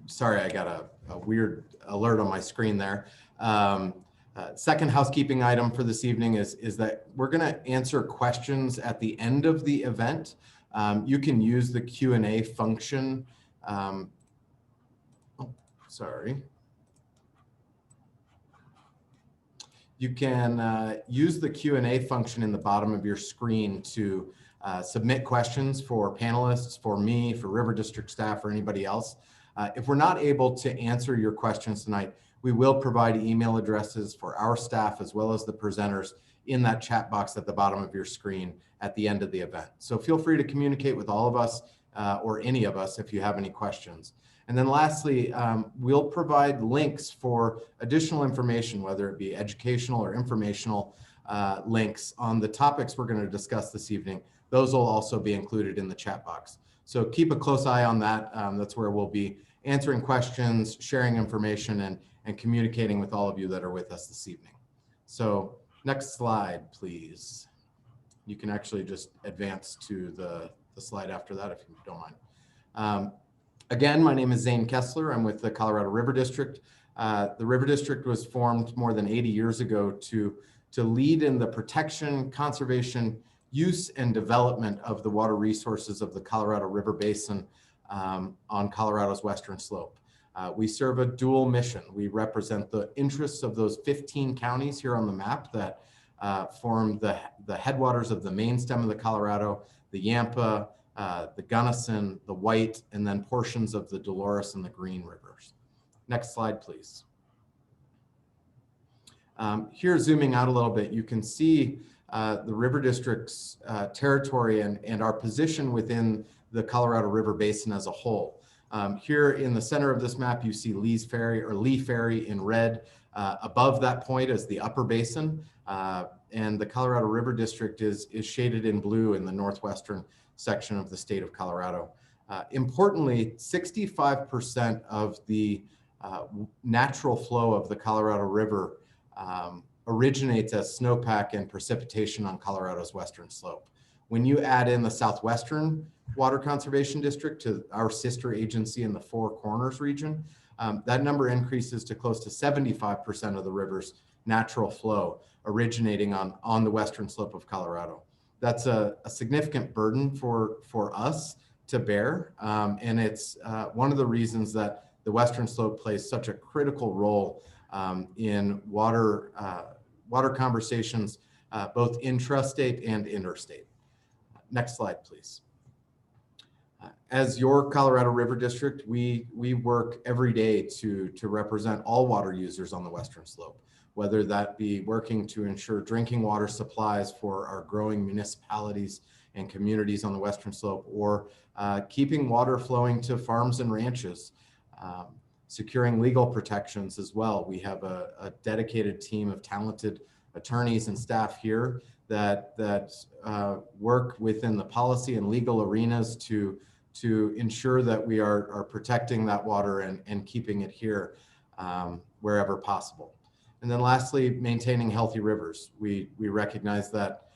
Sorry, I got a weird alert on my screen there. Second housekeeping item for this evening is that we're going to answer questions at the end of the event. You can use the Q&A function. Sorry. You can use the Q&A function in the bottom of your screen to submit questions for panelists, for me, for River District staff, or anybody else. If we're not able to answer your questions tonight, we will provide email addresses for our staff as well as the presenters in that chat box at the bottom of your screen at the end of the event. So feel free to communicate with all of us or any of us if you have any questions. And then lastly, we'll provide links for additional information, whether it be educational or informational links on the topics we're going to discuss this evening. Those will also be included in the chat box. So keep a close eye on that. That's where we'll be answering questions, sharing information, and communicating with all of you that are with us this evening. So next slide, please. You can actually just advance to the slide after that if you don't mind. Again, my name is Zane Kessler. I'm with the Colorado River District. The River District was formed more than 80 years ago to lead in the protection, conservation, use, and development of the water resources of the Colorado River Basin on Colorado's western slope. We serve a dual mission. We represent the interests of those 15 counties here on the map that form the headwaters of the main stem of the Colorado, the Yampa, the Gunnison, the White, and then portions of the Dolores and the Green rivers. Next slide, please. Here, zooming out a little bit, you can see the River District's territory and our position within the Colorado River Basin as a whole. Here in the center of this map, you see Lee Ferry in red. Above that point is the Upper Basin, and the Colorado River District is shaded in blue in the northwestern section of the state of Colorado. Importantly, 65% of the natural flow of the Colorado River originates as snowpack and precipitation on Colorado's western slope. When you add in the Southwestern Water Conservation District to our sister agency in the Four Corners region, that number increases to close to 75% of the river's natural flow originating on the western slope of Colorado. That's a significant burden for us to bear, and it's one of the reasons that the western slope plays such a critical role in water conversations, both intrastate and interstate. Next slide, please. As your Colorado River District, we work every day to represent all water users on the western slope, whether that be working to ensure drinking water supplies for our growing municipalities and communities on the western slope, or keeping water flowing to farms and ranches, securing legal protections as well. We have a dedicated team of talented attorneys and staff here that work within the policy and legal arenas to ensure that we are protecting that water and keeping it here wherever possible. And then lastly, maintaining healthy rivers. We recognize that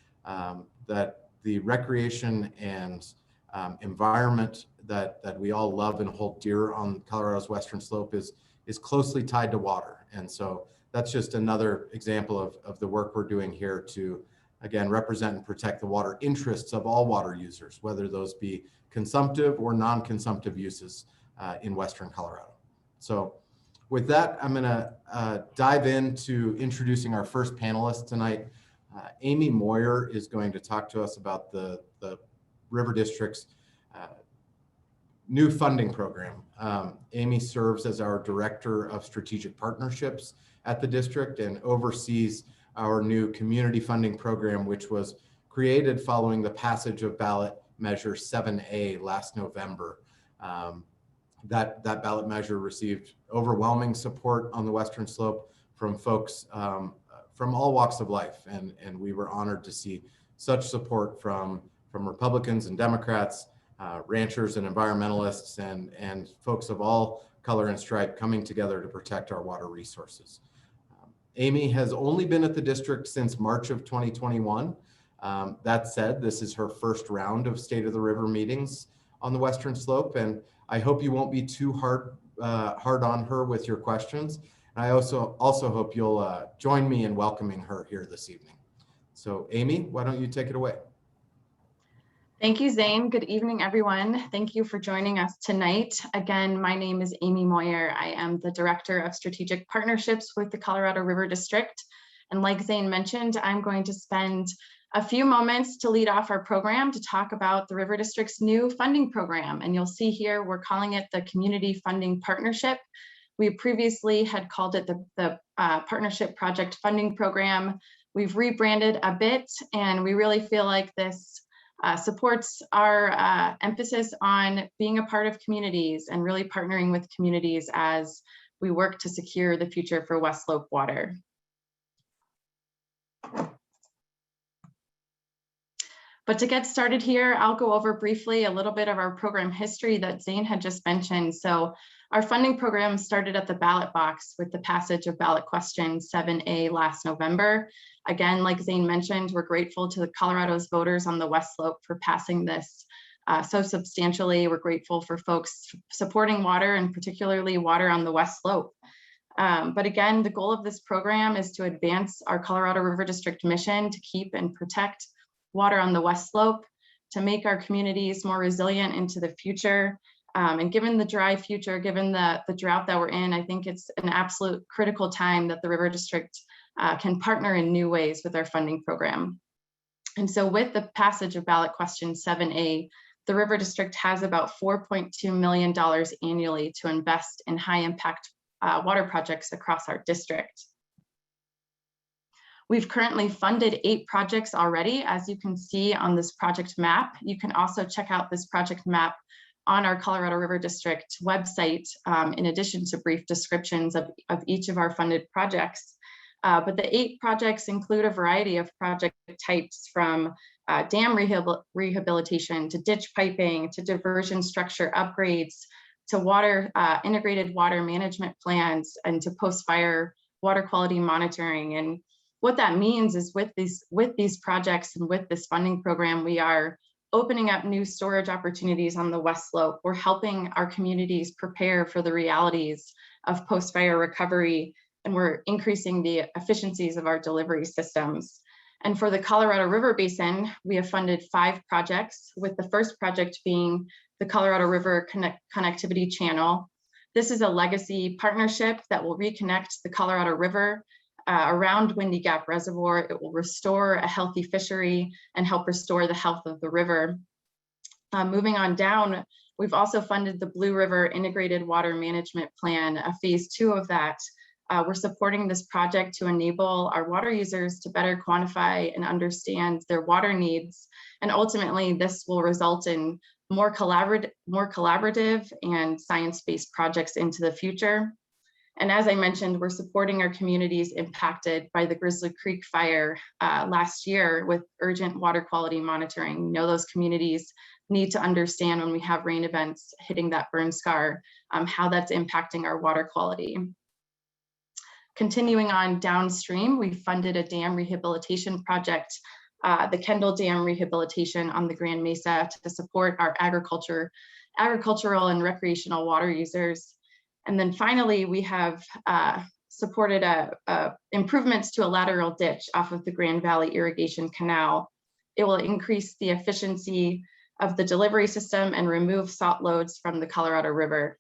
the recreation and environment that we all love and hold dear on Colorado's western slope is closely tied to water. And so that's just another example of the work we're doing here to, again, represent and protect the water interests of all water users, whether those be consumptive or non-consumptive uses in western Colorado. So with that, I'm gonna dive into introducing our first panelist tonight. Amy Moyer is going to talk to us about the River District's new funding program. Amy serves as our Director of Strategic Partnerships at the district and oversees our new community funding program, which was created following the passage of ballot measure 7A last November. That ballot measure received overwhelming support on the western slope from folks from all walks of life, and we were honored to see such support from Republicans and Democrats, ranchers and environmentalists, and folks of all color and stripe coming together to protect our water resources. Amy has only been at the district since March of 2021. That said, this is her first round of State of the River meetings on the western slope, and I hope you won't be too hard on her with your questions. And I also hope you'll join me in welcoming her here this evening. So Amy, why don't you take it away? Thank you, Zane. Good evening, everyone. Thank you for joining us tonight. Again, my name is Amy Moyer. I am the Director of Strategic Partnerships with the Colorado River District. And like Zane mentioned, I'm going to spend a few moments to lead off our program to talk about the River District's new funding program. And you'll see here, we're calling it the Community Funding Partnership. We previously had called it the Partnership Project Funding Program. We've rebranded a bit, and we really feel like this supports our emphasis on being a part of communities and really partnering with communities as we work to secure the future for West Slope water. But to get started here, I'll go over briefly a little bit of our program history that Zane had just mentioned. So our funding program started at the ballot box with the passage of ballot question 7A last November. Again, like Zane mentioned, we're grateful to Colorado's voters on the West Slope for passing this so substantially. We're grateful for folks supporting water, and particularly water on the West Slope. But again, the goal of this program is to advance our Colorado River District mission to keep and protect water on the West Slope, to make our communities more resilient into the future. And given the dry future, given the drought that we're in, I think it's an absolute critical time that the River District can partner in new ways with our funding program. And so with the passage of ballot question 7A, the River District has about $4.2 million annually to invest in high impact water projects across our district. We've currently funded 8 projects already, as you can see on this project map. You can also check out this project map on our Colorado River District website, in addition to brief descriptions of each of our funded projects. But the 8 projects include a variety of project types, from dam rehabilitation, to ditch piping, to diversion structure upgrades, to water integrated water management plans, and to post-fire water quality monitoring. And what that means is with these projects and with this funding program, we are opening up new storage opportunities on the West Slope. We're helping our communities prepare for the realities of post-fire recovery, and we're increasing the efficiencies of our delivery systems. And for the Colorado River Basin, we have funded 5 projects, with the first project being the Colorado River Connectivity Channel. This is a legacy partnership that will reconnect the Colorado River around Windy Gap Reservoir. It will restore a healthy fishery and help restore the health of the river. Moving on down, we've also funded the Blue River Integrated Water Management Plan, phase 2 of that. We're supporting this project to enable our water users to better quantify and understand their water needs. And ultimately, this will result in more collaborative and science-based projects into the future. And as I mentioned, we're supporting our communities impacted by the Grizzly Creek fire last year with urgent water quality monitoring. We know those communities need to understand, when we have rain events hitting that burn scar, how that's impacting our water quality. Continuing on downstream, we funded a dam rehabilitation project, the Kendall Dam rehabilitation on the Grand Mesa, to support our agricultural and recreational water users. And then finally, we have supported improvements to a lateral ditch off of the Grand Valley Irrigation Canal. It will increase the efficiency of the delivery system and remove salt loads from the Colorado River.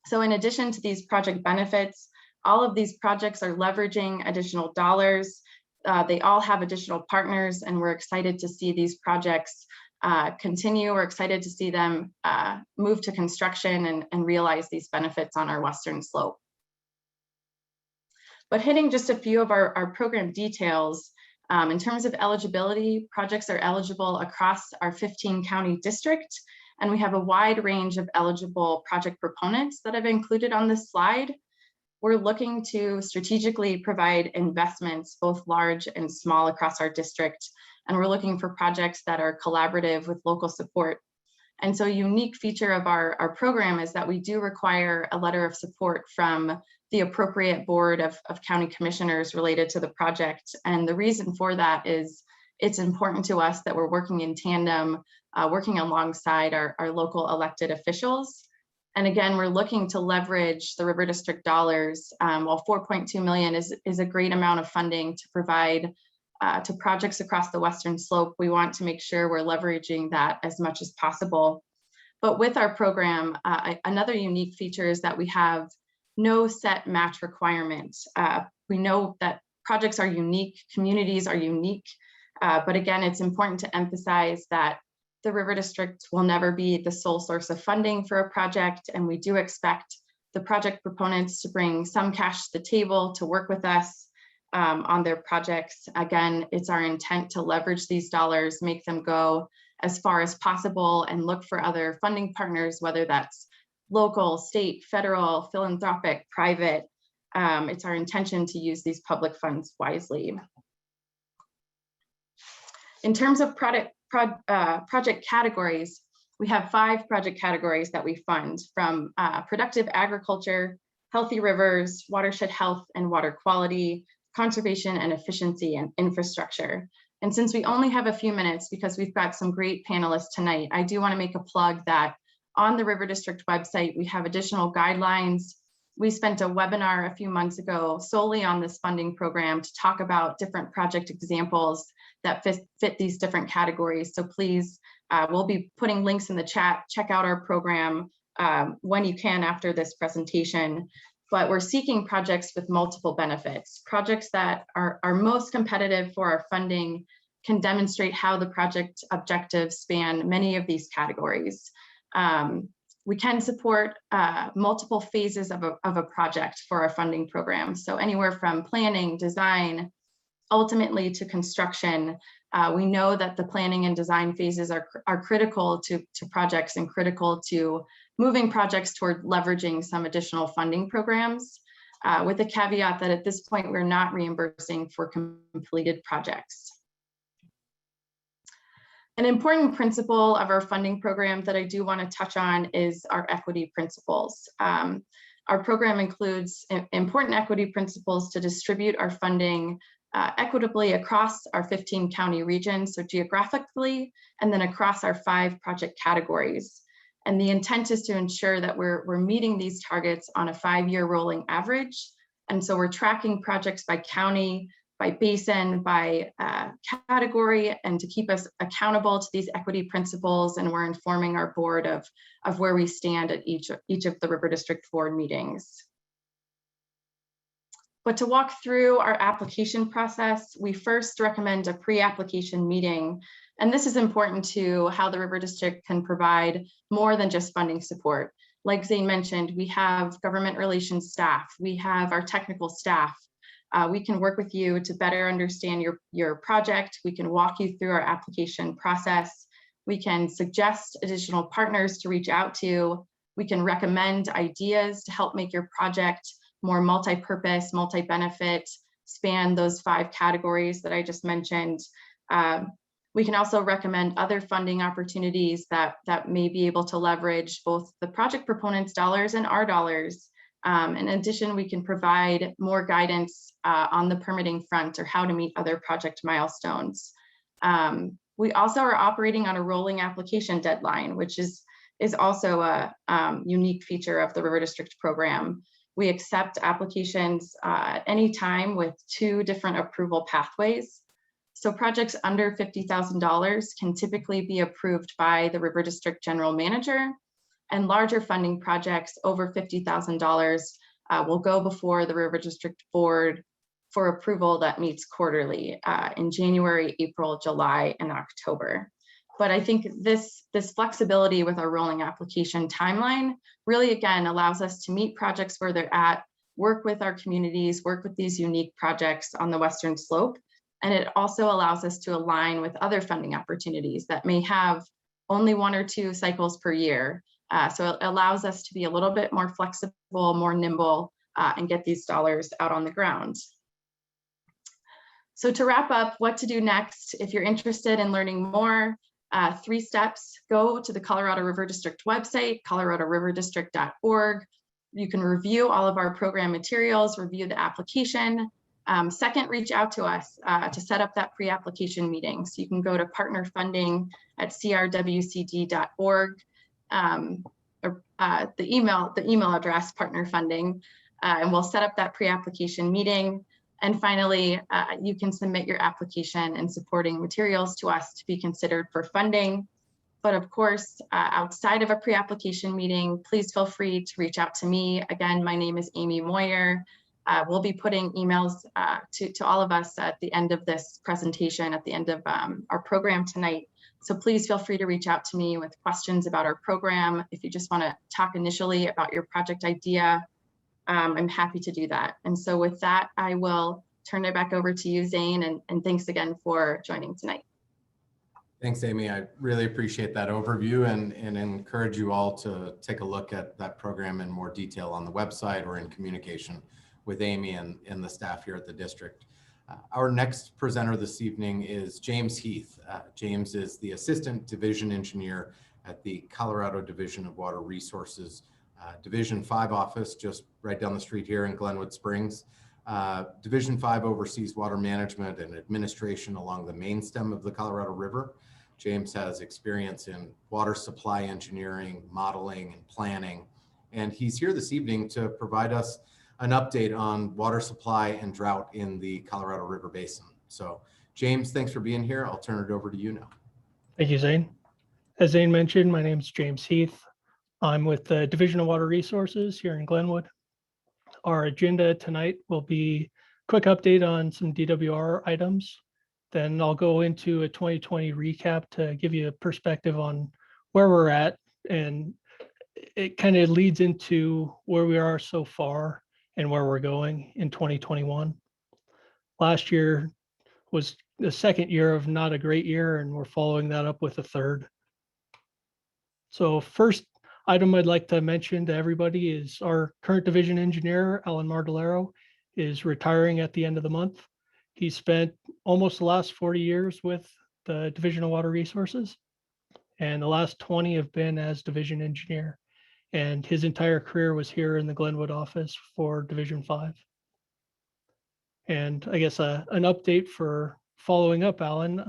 So in addition to these project benefits, all of these projects are leveraging additional dollars. They all have additional partners, and we're excited to see these projects continue. We're excited to see them move to construction and realize these benefits on our western slope. But hitting just a few of our program details, in terms of eligibility, projects are eligible across our 15 county district, and we have a wide range of eligible project proponents that I've included on this slide. We're looking to strategically provide investments, both large and small, across our district. And we're looking for projects that are collaborative with local support. And so a unique feature of our program is that we do require a letter of support from the appropriate board of county commissioners related to the project. And the reason for that is it's important to us that we're working in tandem, working alongside our local elected officials. And again, we're looking to leverage the River District dollars. While $4.2 million is a great amount of funding to provide to projects across the Western Slope, we want to make sure we're leveraging that as much as possible. But with our program, another unique feature is that we have no set match requirement. We know that projects are unique, communities are unique, but again, it's important to emphasize that the River District will never be the sole source of funding for a project, and we do expect the project proponents to bring some cash to the table to work with us on their projects. Again, it's our intent to leverage these dollars, make them go as far as possible, and look for other funding partners, whether that's local, state, federal, philanthropic, private. It's our intention to use these public funds wisely. In terms of project categories, we have 5 project categories that we fund, from productive agriculture, healthy rivers, watershed health and water quality, conservation and efficiency, and infrastructure. And since we only have a few minutes, because we've got some great panelists tonight, I do want to make a plug that on the River District website, we have additional guidelines. We spent a webinar a few months ago solely on this funding program to talk about different project examples that fit these different categories. So please, we'll be putting links in the chat. Check out our program when you can after this presentation. But we're seeking projects with multiple benefits. Projects that are most competitive for our funding can demonstrate how the project objectives span many of these categories. We can support multiple phases of a project for our funding program. So anywhere from planning, design, ultimately to construction. We know that the planning and design phases are critical to projects and critical to moving projects toward leveraging some additional funding programs, with the caveat that at this point, we're not reimbursing for completed projects. An important principle of our funding program that I do want to touch on is our equity principles. Our program includes important equity principles to distribute our funding equitably across our 15 county regions, so geographically, and then across our 5 project categories. And the intent is to ensure that we're meeting these targets on a 5-year rolling average. And so we're tracking projects by county, by basin, by category, and to keep us accountable to these equity principles. And we're informing our board of where we stand at each of the River District board meetings. But to walk through our application process, we first recommend a pre-application meeting. And this is important to how the River District can provide more than just funding support. Like Zane mentioned, we have government relations staff, we have our technical staff. We can work with you to better understand your project. We can walk you through our application process. We can suggest additional partners to reach out to. We can recommend ideas to help make your project more multi-purpose, multi-benefit, span those 5 categories that I just mentioned. We can also recommend other funding opportunities that may be able to leverage both the project proponents' dollars and our dollars. In addition, we can provide more guidance on the permitting front or how to meet other project milestones. We also are operating on a rolling application deadline, which is also a unique feature of the River District program. We accept applications at any time with 2 different approval pathways. So projects under $50,000 can typically be approved by the River District General Manager, and larger funding projects over $50,000 will go before the River District Board for approval that meets quarterly in January, April, July, and October. But I think this flexibility with our rolling application timeline really, again, allows us to meet projects where they're at, work with our communities, work with these unique projects on the Western Slope. And it also allows us to align with other funding opportunities that may have only 1 or 2 cycles per year. So it allows us to be a little bit more flexible, more nimble, and get these dollars out on the ground. So to wrap up, what to do next, if you're interested in learning more, 3 steps: go to the Colorado River District website, coloradoriverdistrict.org. You can review all of our program materials, review the application. Second, reach out to us to set up that pre-application meeting. So you can go to partnerfunding@crwcd.org, or the email address partnerfunding, and we'll set up that pre-application meeting. And finally, you can submit your application and supporting materials to us to be considered for funding. But of course, outside of a pre-application meeting, please feel free to reach out to me. Again, my name is Amy Moyer. We'll be putting emails to all of us at the end of this presentation, at the end of our program tonight. So please feel free to reach out to me with questions about our program. If you just want to talk initially about your project idea, I'm happy to do that. And so with that, I will turn it back over to you, Zane, and thanks again for joining tonight. Thanks, Amy. I really appreciate that overview and encourage you all to take a look at that program in more detail on the website or in communication with Amy and the staff here at the district. Our next presenter this evening is James Heath. James is the Assistant Division Engineer at the Colorado Division of Water Resources, Division 5 office, just right down the street here in Glenwood Springs. Division 5 oversees water management and administration along the main stem of the Colorado River. James has experience in water supply engineering, modeling, and planning, and he's here this evening to provide us an update on water supply and drought in the Colorado River Basin. So, James, thanks for being here. I'll turn it over to you now. Thank you, Zane. As Zane mentioned, my name is James Heath. I'm with the Division of Water Resources here in Glenwood. Our agenda tonight will be a quick update on some DWR items. Then I'll go into a 2020 recap to give you a perspective on where we're at, and it kind of leads into where we are so far and where we're going in 2021. Last year was the second year of not a great year, and we're following that up with a third. So first item I'd like to mention to everybody is our current division engineer, Alan Mardolero, is retiring at the end of the month. He spent almost the last 40 years with the Division of Water Resources, and the last 20 have been as division engineer. And his entire career was here in the Glenwood office for Division 5. And I guess an update for following up Alan,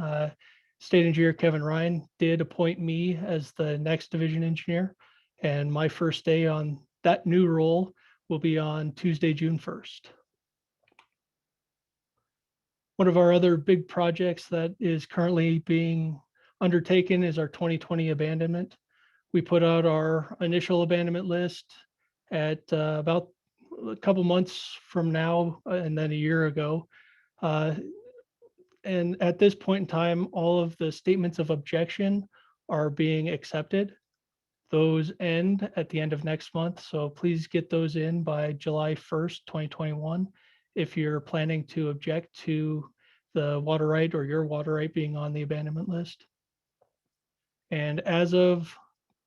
State Engineer Kevin Ryan did appoint me as the next division engineer, and my first day on that new role will be on Tuesday, June 1st. One of our other big projects that is currently being undertaken is our 2020 abandonment. We put out our initial abandonment list at about a couple months from now, and then a year ago. And at this point in time, all of the statements of objection are being accepted. Those end at the end of next month, so please get those in by July 1st, 2021, if you're planning to object to the water right or your water right being on the abandonment list. And as of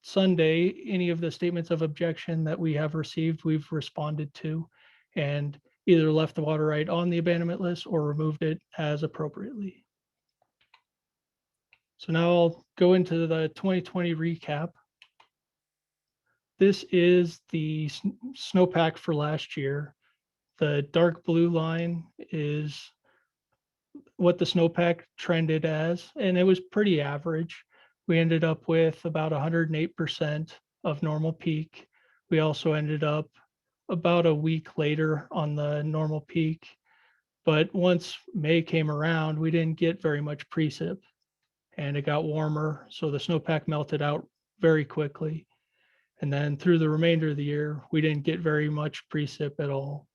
Sunday, any of the statements of objection that we have received, we've responded to and either left the water right on the abandonment list or removed it as appropriately. So now I'll go into the 2020 recap. This is the snowpack for last year. The dark blue line is what the snowpack trended as, and it was pretty average. We ended up with about 108% of normal peak. We also ended up about a week later on the normal peak. But once May came around, we didn't get very much precip, and it got warmer, so the snowpack melted out very quickly. And then through the remainder of the year, we didn't get very much precip at all.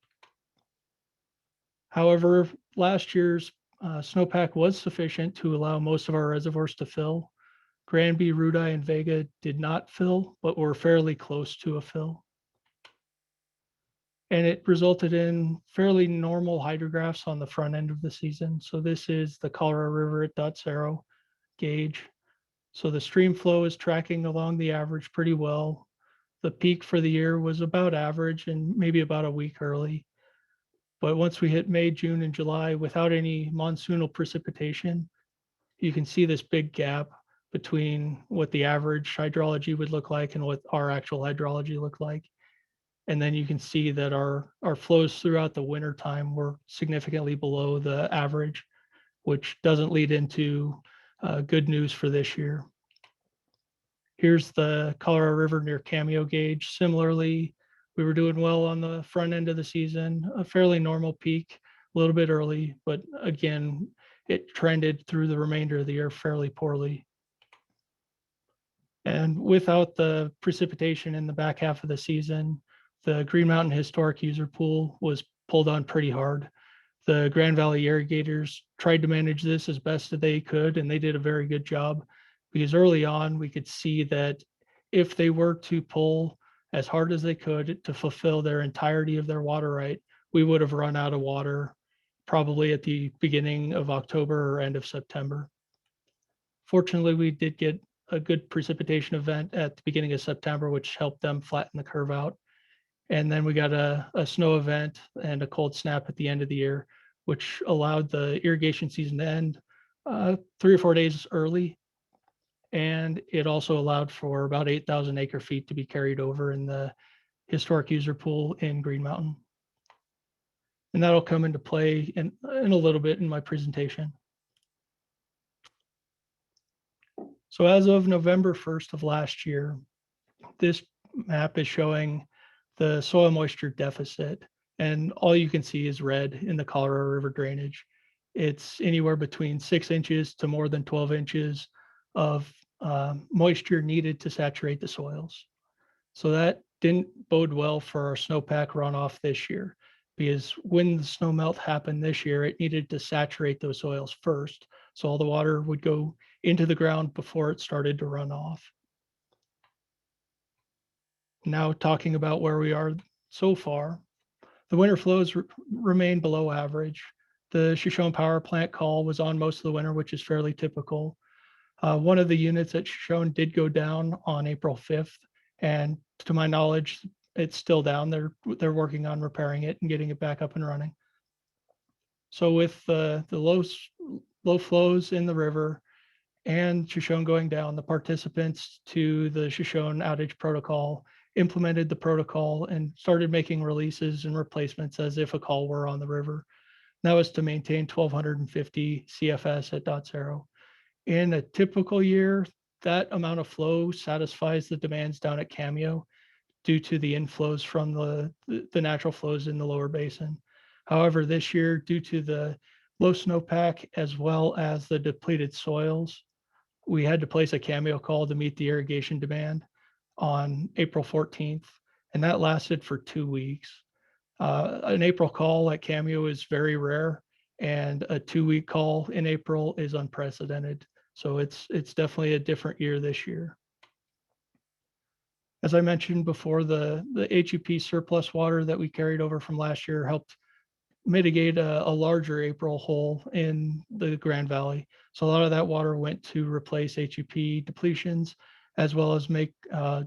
However, last year's snowpack was sufficient to allow most of our reservoirs to fill. Granby, Rudi, and Vega did not fill, but were fairly close to a fill. And it resulted in fairly normal hydrographs on the front end of the season. So this is the Colorado River at Dutz Arrow gauge. So the stream flow is tracking along the average pretty well. The peak for the year was about average and maybe about a week early. But once we hit May, June, and July without any monsoonal precipitation, you can see this big gap between what the average hydrology would look like and what our actual hydrology looked like. And then you can see that our flows throughout the winter time were significantly below the average, which doesn't lead into good news for this year. Here's the Colorado River near Cameo Gauge. Similarly, we were doing well on the front end of the season, a fairly normal peak, a little bit early, but again, it trended through the remainder of the year fairly poorly. And without the precipitation in the back half of the season, the Green Mountain Historic User Pool was pulled on pretty hard. The Grand Valley irrigators tried to manage this as best that they could, and they did a very good job, because early on we could see that if they were to pull as hard as they could to fulfill their entirety of their water right, we would have run out of water probably at the beginning of October or end of September. Fortunately, we did get a good precipitation event at the beginning of September, which helped them flatten the curve out. And then we got a snow event and a cold snap at the end of the year, which allowed the irrigation season to end 3 or 4 days early. And it also allowed for about 8,000 acre feet to be carried over in the historic user pool in Green Mountain. And that'll come into play in a little bit in my presentation. So as of November 1st of last year, this map is showing the soil moisture deficit, and all you can see is red in the Colorado River drainage. It's anywhere between 6 inches to more than 12 inches of moisture needed to saturate the soils. So that didn't bode well for our snowpack runoff this year, because when the snow melt happened this year, it needed to saturate those soils first. So all the water would go into the ground before it started to run off. Now talking about where we are so far, the winter flows remain below average. The Shoshone power plant call was on most of the winter, which is fairly typical. One of the units at Shoshone did go down on April 5th, and to my knowledge, it's still down. They're working on repairing it and getting it back up and running. So with the low flows in the river and Shoshone going down, the participants to the Shoshone outage protocol implemented the protocol and started making releases and replacements as if a call were on the river. That was to maintain 1,250 CFS at dot zero. In a typical year, that amount of flow satisfies the demands down at Cameo due to the inflows from the natural flows in the lower basin. However, this year, due to the low snowpack as well as the depleted soils, we had to place a Cameo call to meet the irrigation demand on April 14th, and that lasted for 2 weeks. An April call at Cameo is very rare, and a 2-week call in April is unprecedented. So it's definitely a different year this year. As I mentioned before, the HEP surplus water that we carried over from last year helped mitigate a larger April hole in the Grand Valley. So a lot of that water went to replace HEP depletions, as well as make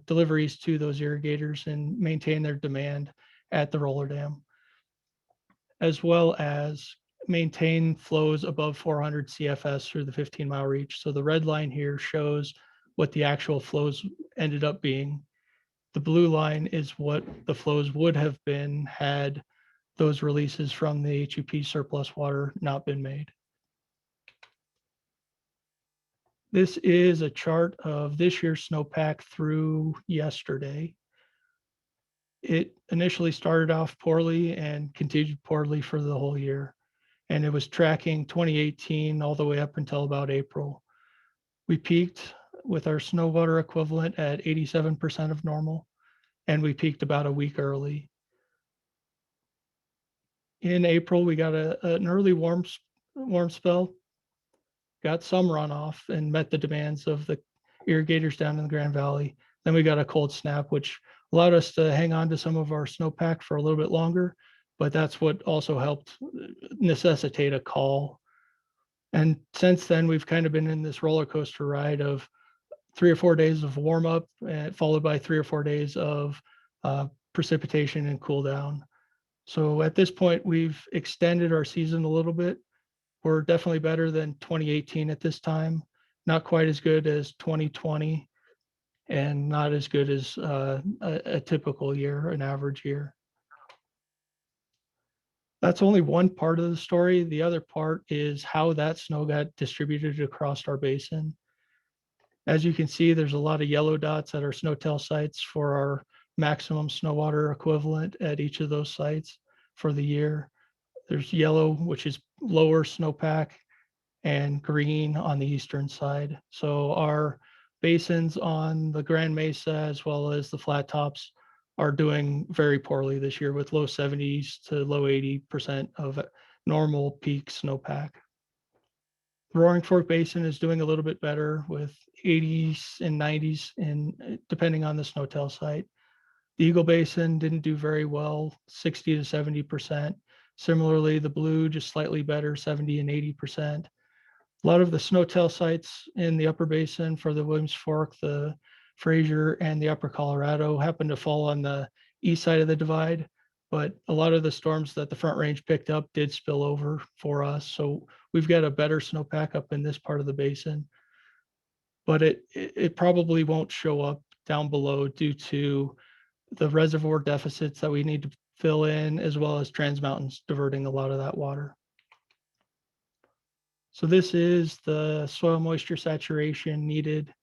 deliveries to those irrigators and maintain their demand at the roller dam, as well as maintain flows above 400 CFS through the 15-mile reach. So the red line here shows what the actual flows ended up being. The blue line is what the flows would have been had those releases from the HEP surplus water not been made. This is a chart of this year's snowpack through yesterday. It initially started off poorly and continued poorly for the whole year. And it was tracking 2018 all the way up until about April. We peaked with our snow water equivalent at 87% of normal, and we peaked about a week early. In April, we got an early warm spell, got some runoff and met the demands of the irrigators down in the Grand Valley. Then we got a cold snap, which allowed us to hang on to some of our snowpack for a little bit longer, but that's what also helped necessitate a call. And since then, we've kind of been in this roller coaster ride of 3 or 4 days of warm up, followed by 3 or 4 days of precipitation and cool down. So at this point, we've extended our season a little bit. We're definitely better than 2018 at this time, not quite as good as 2020. and not as good as a typical year, an average year. That's only one part of the story. The other part is how that snow got distributed across our basin. As you can see, there's a lot of yellow dots at our snowtail sites for our maximum snow water equivalent at each of those sites for the year. There's yellow, which is lower snowpack, and green on the eastern side. So our basins on the Grand Mesa as well as the flat tops are doing very poorly this year with low 70s to low 80% of normal peak snowpack. The Roaring Fork Basin is doing a little bit better with 80s and 90s depending on the snowtail site. The Eagle Basin didn't do very well, 60 to 70%. Similarly, the Blue just slightly better, 70 and 80%. A lot of the snowtail sites in the upper basin for the Williams Fork, the Fraser, and the upper Colorado happen to fall on the east side of the divide, but a lot of the storms that the Front Range picked up did spill over for us. So we've got a better snowpack up in this part of the basin, but it probably won't show up down below due to the reservoir deficits that we need to fill in, as well as Trans Mountains diverting a lot of that water. So this is the soil moisture saturation needed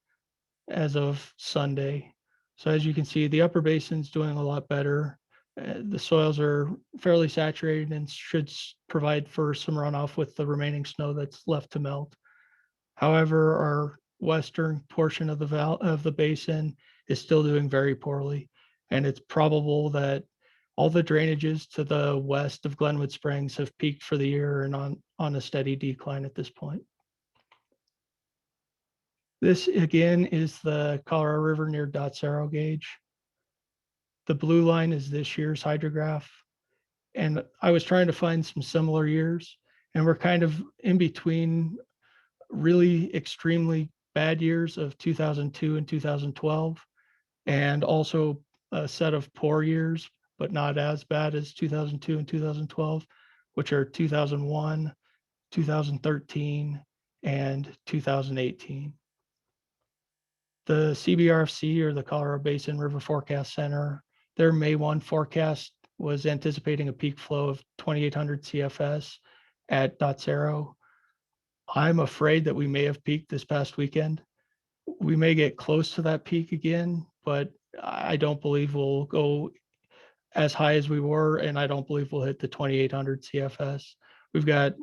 as of Sunday. So as you can see, the upper basin's doing a lot better. The soils are fairly saturated and should provide for some runoff with the remaining snow that's left to melt. However, our western portion of the basin is still doing very poorly, and it's probable that all the drainages to the west of Glenwood Springs have peaked for the year and on a steady decline at this point. This again is the Colorado River near Dot Zero gauge. The blue line is this year's hydrograph. And I was trying to find some similar years, and we're kind of in between really extremely bad years of 2002 and 2012, and also a set of poor years, but not as bad as 2002 and 2012, which are 2001, 2013, and 2018. The CBRFC, or the Colorado Basin River Forecast Center, their May 1 forecast was anticipating a peak flow of 2,800 CFS at Dot Zero. I'm afraid that we may have peaked this past weekend. We may get close to that peak again, but I don't believe we'll go as high as we were, and I don't believe we'll hit the 2,800 CFS. We've got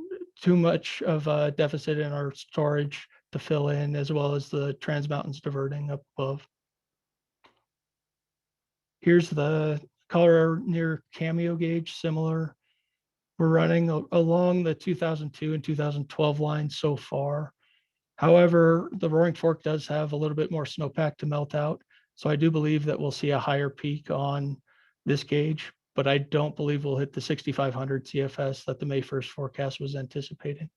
too much of a deficit in our storage to fill in, as well as the Trans Mountains diverting up above. Here's the Colorado near Cameo gauge, similar. We're running along the 2002 and 2012 line so far. However, the Roaring Fork does have a little bit more snowpack to melt out. So I do believe that we'll see a higher peak on this gauge, but I don't believe we'll hit the 6,500 CFS that the May 1st forecast was anticipating.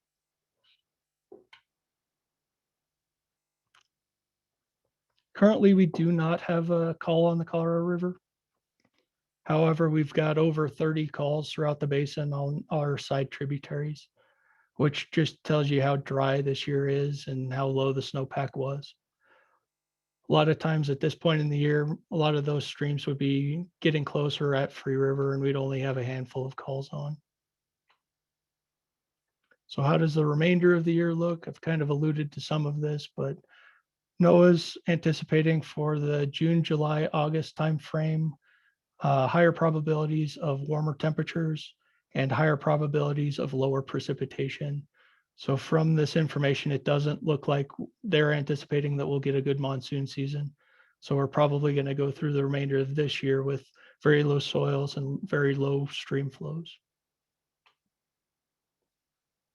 Currently, we do not have a call on the Colorado River. However, we've got over 30 calls throughout the basin on our side tributaries, which just tells you how dry this year is and how low the snowpack was. A lot of times at this point in the year, a lot of those streams would be getting closer at Free River, and we'd only have a handful of calls on. So how does the remainder of the year look? I've kind of alluded to some of this, but NOAA's anticipating for the June, July, August timeframe higher probabilities of warmer temperatures and higher probabilities of lower precipitation. So from this information, it doesn't look like they're anticipating that we'll get a good monsoon season. So we're probably going to go through the remainder of this year with very low soils and very low stream flows.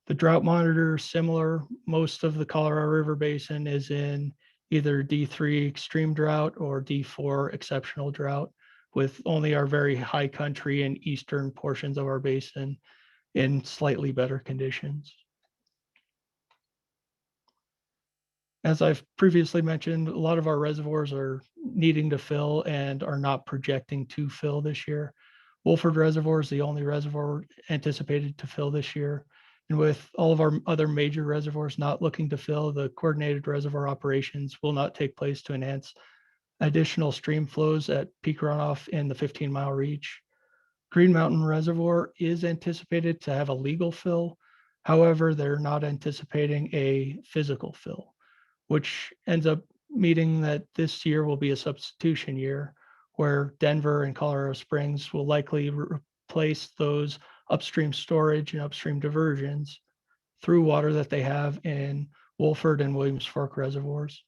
The drought monitor is similar. Most of the Colorado River Basin is in either D3 extreme drought or D4 exceptional drought, with only our very high country and eastern portions of our basin in slightly better conditions. As I've previously mentioned, a lot of our reservoirs are needing to fill and are not projecting to fill this year. Wolford Reservoir is the only reservoir anticipated to fill this year. And with all of our other major reservoirs not looking to fill, the coordinated reservoir operations will not take place to enhance additional stream flows at peak runoff in the 15-mile reach. Green Mountain Reservoir is anticipated to have a legal fill. However, they're not anticipating a physical fill, which ends up meaning that this year will be a substitution year where Denver and Colorado Springs will likely replace those upstream storage and upstream diversions through water that they have in Wolford and Williams Fork reservoirs.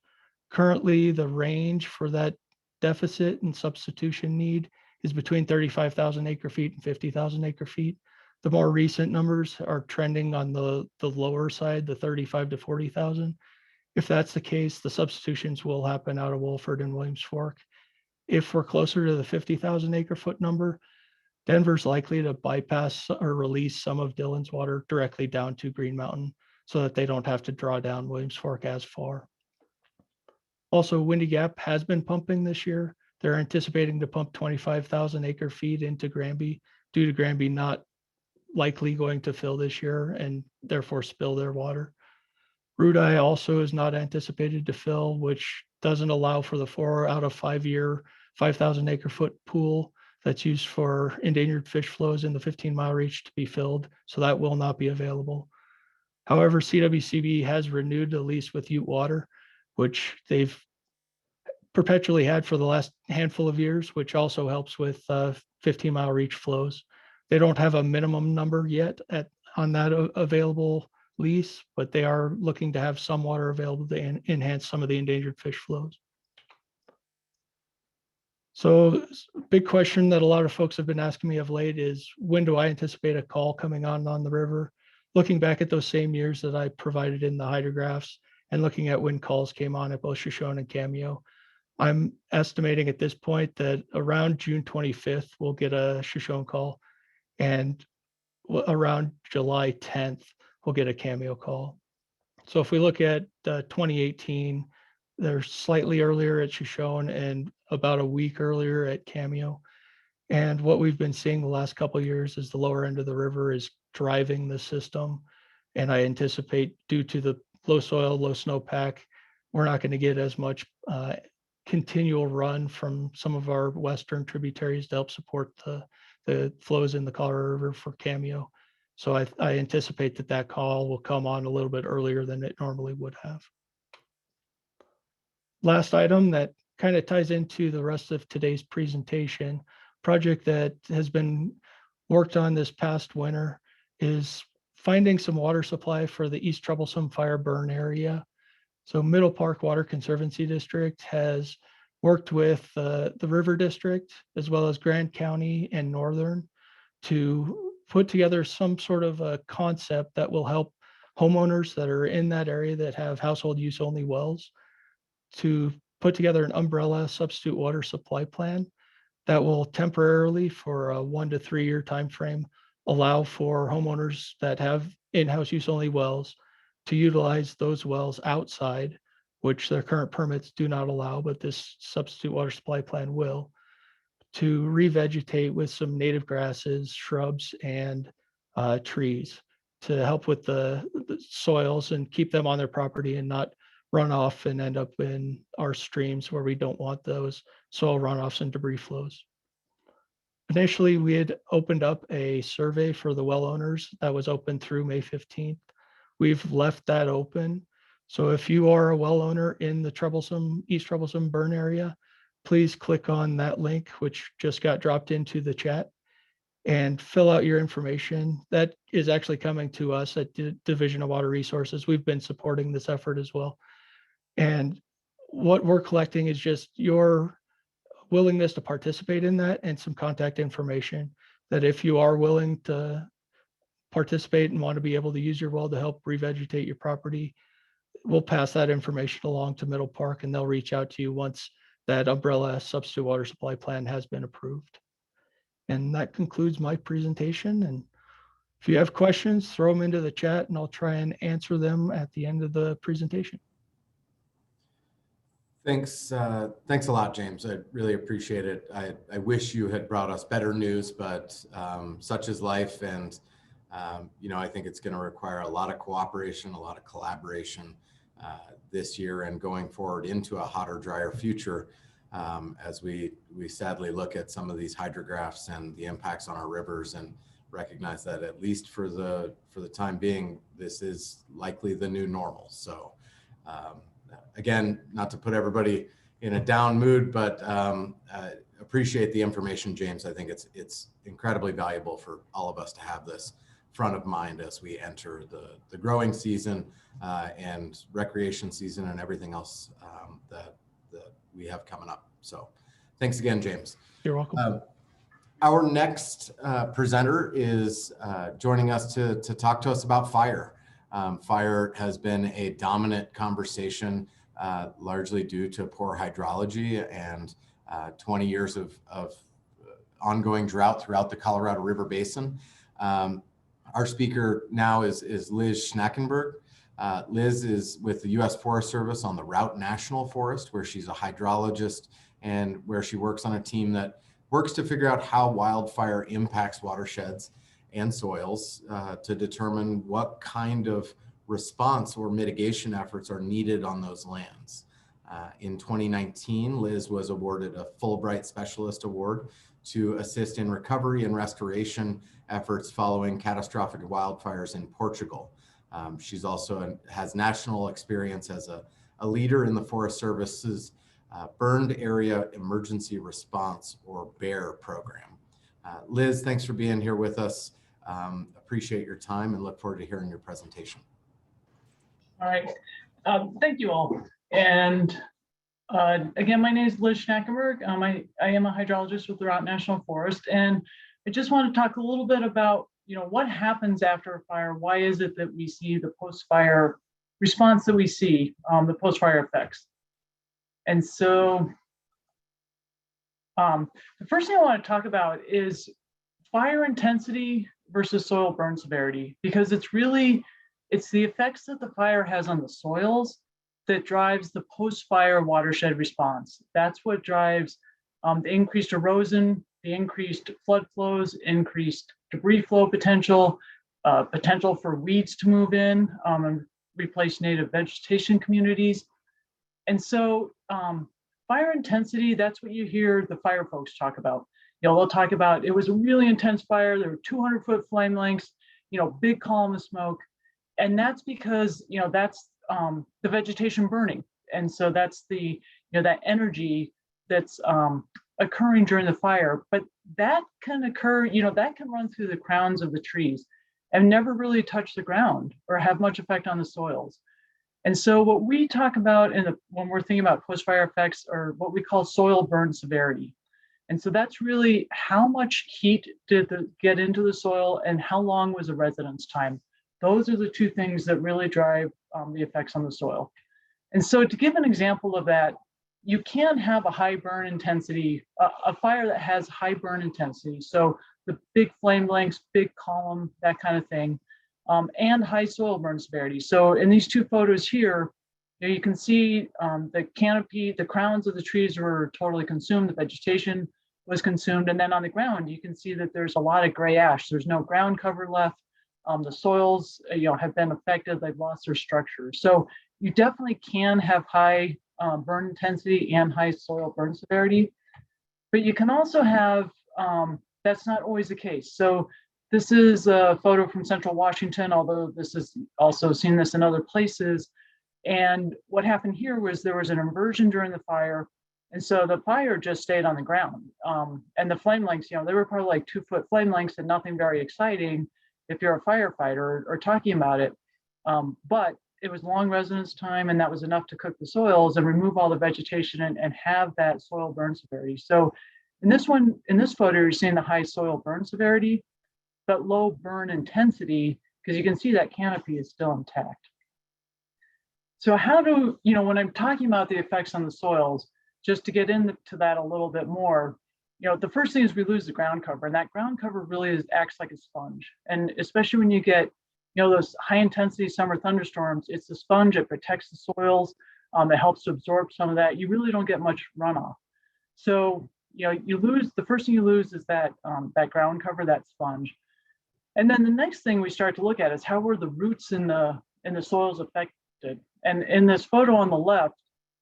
Currently, the range for that deficit and substitution need is between 35,000 acre feet and 50,000 acre feet. The more recent numbers are trending on the lower side, the 35 to 40,000. If that's the case, the substitutions will happen out of Wolford and Williams Fork. If we're closer to the 50,000 acre foot number, Denver's likely to bypass or release some of Dillon's water directly down to Green Mountain so that they don't have to draw down Williams Fork as far. Also, Windy Gap has been pumping this year. They're anticipating to pump 25,000 acre feet into Granby due to Granby not likely going to fill this year and therefore spill their water. Rudai also is not anticipated to fill, which doesn't allow for the 4 out of 5 year 5,000 acre foot pool that's used for endangered fish flows in the 15-mile reach to be filled. So that will not be available. However, CWCB has renewed the lease with Ute Water, which they've perpetually had for the last handful of years, which also helps with 15-mile reach flows. They don't have a minimum number yet on that available lease, but they are looking to have some water available to enhance some of the endangered fish flows. So big question that a lot of folks have been asking me of late is, when do I anticipate a call coming on the river? Looking back at those same years that I provided in the hydrographs and looking at when calls came on at both Shoshone and Cameo, I'm estimating at this point that around June 25th, we'll get a Shoshone call, and around July 10th, we'll get a Cameo call. So if we look at 2018, they're slightly earlier at Shoshone and about a week earlier at Cameo. And what we've been seeing the last couple of years is the lower end of the river is driving the system. And I anticipate, due to the low soil, low snowpack, we're not going to get as much continual run from some of our western tributaries to help support the flows in the Colorado River for Cameo. So I anticipate that call will come on a little bit earlier than it normally would have. Last item that kind of ties into the rest of today's presentation, project that has been worked on this past winter is finding some water supply for the East Troublesome Fire Burn area. So Middle Park Water Conservancy District has worked with the River District as well as Grand County and Northern to put together some sort of a concept that will help homeowners that are in that area that have household use only wells to put together an umbrella substitute water supply plan that will temporarily, for a 1 to 3 year time frame, allow for homeowners that have in-house use only wells to utilize those wells outside, which their current permits do not allow, but this substitute water supply plan will, to revegetate with some native grasses, shrubs, and trees to help with the soils and keep them on their property and not run off and end up in our streams where we don't want those soil runoffs and debris flows. Initially, we had opened up a survey for the well owners that was open through May 15th. We've left that open. So if you are a well owner in the East Troublesome Burn area, please click on that link, which just got dropped into the chat, and fill out your information. That is actually coming to us at Division of Water Resources. We've been supporting this effort as well. And what we're collecting is just your willingness to participate in that and some contact information that if you are willing to participate and want to be able to use your well to help revegetate your property, we'll pass that information along to Middle Park and they'll reach out to you once that umbrella substitute water supply plan has been approved. And that concludes my presentation. And if you have questions, throw them into the chat and I'll try and answer them at the end of the presentation. Thanks a lot, James. I really appreciate it. I wish you had brought us better news, but such is life. And, I think it's going to require a lot of cooperation, a lot of collaboration this year and going forward into a hotter, drier future. as we sadly look at some of these hydrographs and the impacts on our rivers, and recognize that at least for the time being, this is likely the new normal. So again, not to put everybody in a down mood, but appreciate the information, James. I think it's incredibly valuable for all of us to have this front of mind as we enter the growing season and recreation season and everything else that we have coming up. So thanks again, James. You're welcome. Our next presenter is joining us to talk to us about fire. Fire has been a dominant conversation, largely due to poor hydrology and 20 years of ongoing drought throughout the Colorado River Basin. Our speaker now is Liz Schneckenberg. Liz is with the U.S. Forest Service on the Drought National Forest, where she's a hydrologist and where she works on a team that works to figure out how wildfire impacts watersheds and soils to determine what kind of response or mitigation efforts are needed on those lands. In 2019, Liz was awarded a Fulbright Specialist Award to assist in recovery and restoration efforts following catastrophic wildfires in Portugal. She's also has national experience as a leader in the Forest Service's Burned Area Emergency Response, or BEAR program. Liz, thanks for being here with us. Appreciate your time and look forward to hearing your presentation. All right, thank you all. And again, my name is Liz Schnakenberg. I am a hydrologist with the Drought National Forest, and I just want to talk a little bit about, what happens after a fire. Why is it that we see the post-fire response that we see, the post-fire effects? And so the first thing I want to talk about is fire intensity versus soil burn severity, because it's the effects that the fire has on the soils that drives the post-fire watershed response. That's what drives the increased erosion, the increased flood flows, increased debris flow potential, potential for weeds to move in and replace native vegetation communities. And so fire intensity, that's what you hear the fire folks talk about. They'll talk about, it was a really intense fire. There were 200-foot flame lengths, big column of smoke. And that's because, that's the vegetation burning. And so that's the, that energy that's occurring during the fire. But that can occur, that can run through the crowns of the trees and never really touch the ground or have much effect on the soils. And so what we talk about when we're thinking about post-fire effects are what we call soil burn severity. And so that's really how much heat did get into the soil and how long was the residence time. Those are the two things that really drive the effects on the soil. And so to give an example of that, you can have a high burn intensity, a fire that has high burn intensity. So the big flame lengths, big column, that kind of thing. And high soil burn severity. So in these two photos here, you can see the canopy, the crowns of the trees were totally consumed, the vegetation was consumed, and then on the ground, you can see that there's a lot of gray ash. There's no ground cover left. The soils have been affected, they've lost their structure. So you definitely can have high burn intensity and high soil burn severity, but you can also have, that's not always the case. So this is a photo from Central Washington, although this is also seen this in other places. And what happened here was there was an inversion during the fire. And so the fire just stayed on the ground. And the flame lengths, they were probably like 2-foot flame lengths and nothing very exciting if you're a firefighter or talking about it. But it was long residence time, and that was enough to cook the soils and remove all the vegetation and have that soil burn severity. So in this photo, you're seeing the high soil burn severity, but low burn intensity, because you can see that canopy is still intact. So how do, when I'm talking about the effects on the soils, just to get into that a little bit more, the first thing is we lose the ground cover, and that ground cover really acts like a sponge. And especially when you get, those high intensity summer thunderstorms, it's the sponge, it protects the soils, it helps to absorb some of that. You really don't get much runoff. So, you lose, the first thing you lose is that, that ground cover, that sponge. And then the next thing we start to look at is how were the roots in the soils affected. And in this photo on the left,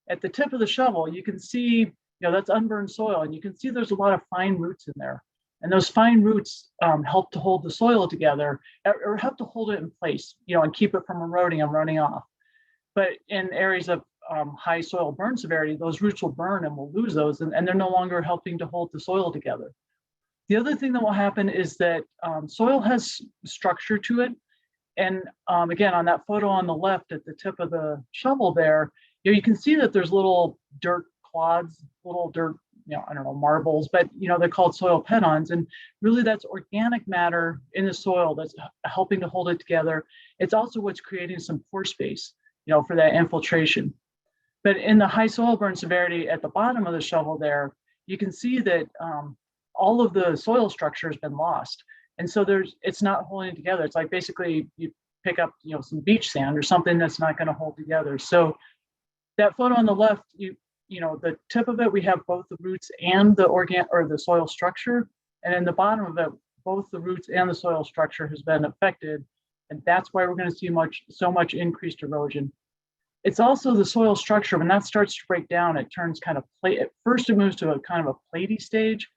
at the tip of the shovel, you can see that's unburned soil. And you can see there's a lot of fine roots in there. And those fine roots help to hold the soil together or help to hold it in place, and keep it from eroding and running off. But in areas of high soil burn severity, those roots will burn and we'll lose those, and they're no longer helping to hold the soil together. The other thing that will happen is that soil has structure to it. And again, on that photo on the left at the tip of the shovel there, you can see that there's little dirt clods, little dirt, I don't know, marbles, but they're called soil pedons. And really that's organic matter in the soil that's helping to hold it together. It's also what's creating some pore space, for that infiltration. But in the high soil burn severity at the bottom of the shovel there, you can see that all of the soil structure has been lost. And so it's not holding together. It's like basically you pick up, some beach sand or something that's not going to hold together. So that photo on the left, the tip of it, we have both the roots and the soil structure. And in the bottom of it, both the roots and the soil structure has been affected. And that's why we're going to see so much increased erosion. It's also the soil structure. When that starts to break down, it turns kind of at first it moves to a kind of a platey stage,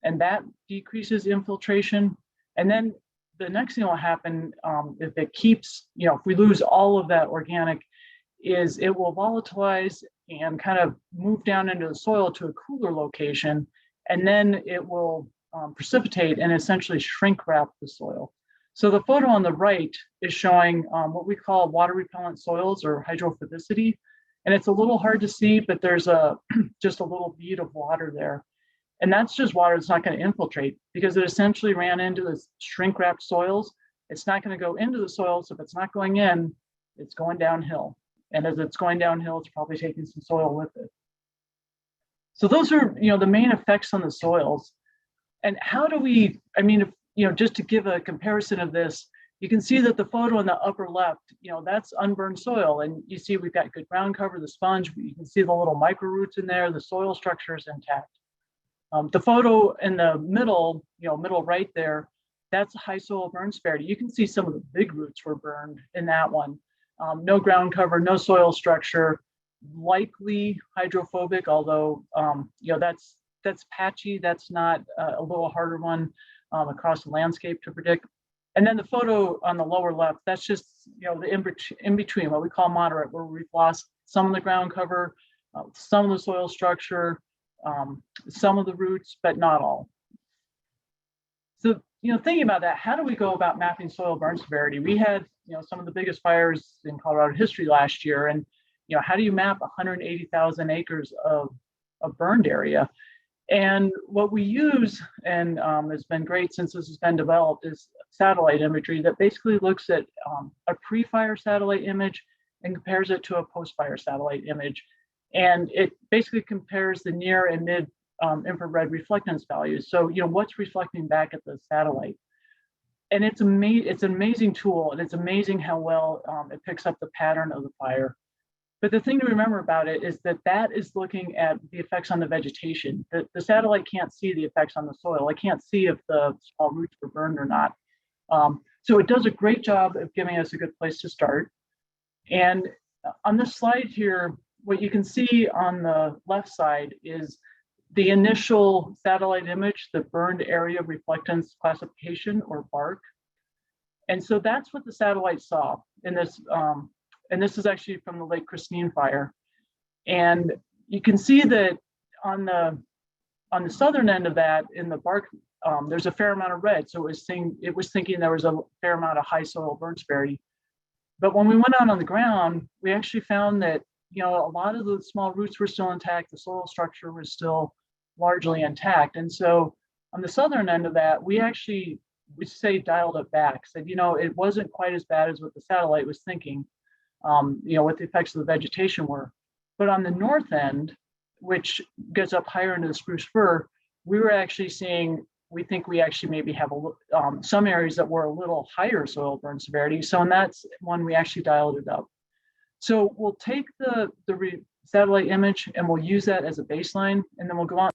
and that decreases infiltration. And then the next thing will happen if it keeps, if we lose all of that organic, is it will volatilize and kind of move down into the soil to a cooler location, and then it will precipitate and essentially shrink wrap the soil. So the photo on the right is showing what we call water repellent soils or hydrophobicity. And it's a little hard to see, but there's just a little bead of water there. And that's just water that's not going to infiltrate because it essentially ran into the shrink wrapped soils. It's not going to go into the soil. So if it's not going in, it's going downhill. And as it's going downhill, it's probably taking some soil with it. So those are, the main effects on the soils. And how do we, just to give a comparison of this, you can see that the photo in the upper left, that's unburned soil. And you see we've got good ground cover, the sponge, you can see the little micro roots in there, the soil structure is intact. The photo in the middle, middle right there, that's high soil burn severity. You can see some of the big roots were burned in that one. No ground cover, no soil structure, likely hydrophobic, although, that's patchy. That's not a little harder one across the landscape to predict. And then the photo on the lower left, that's just, the in between, what we call moderate, where we've lost some of the ground cover, some of the soil structure, some of the roots, but not all. So, thinking about that, how do we go about mapping soil burn severity? We had, some of the biggest fires in Colorado history last year. And, how do you map 180,000 acres of burned area? And what we use, and it's been great since this has been developed, is satellite imagery that basically looks at a pre-fire satellite image and compares it to a post-fire satellite image. And it basically compares the near and mid infrared reflectance values. So, what's reflecting back at the satellite. And it's an amazing tool, and it's amazing how well it picks up the pattern of the fire. But the thing to remember about it is that is looking at the effects on the vegetation. The satellite can't see the effects on the soil. It can't see if the small roots were burned or not. So it does a great job of giving us a good place to start. And on this slide here, what you can see on the left side is the initial satellite image, the burned area reflectance classification, or BARC. And so that's what the satellite saw in this. And this is actually from the Lake Christine fire. And you can see that on the southern end of that, in the BARC, there's a fair amount of red. So it was thinking there was a fair amount of high soil burn severity. But when we went out on the ground, we actually found that, a lot of the small roots were still intact. The soil structure was still largely intact. And so on the southern end of that, we say dialed it back, said, it wasn't quite as bad as what the satellite was thinking, what the effects of the vegetation were. But on the north end, which gets up higher into the spruce fir, we were actually seeing, we think we actually maybe have some areas that were a little higher soil burn severity. So in that one, we actually dialed it up. So we'll take the satellite image and we'll use that as a baseline, and then we'll go on,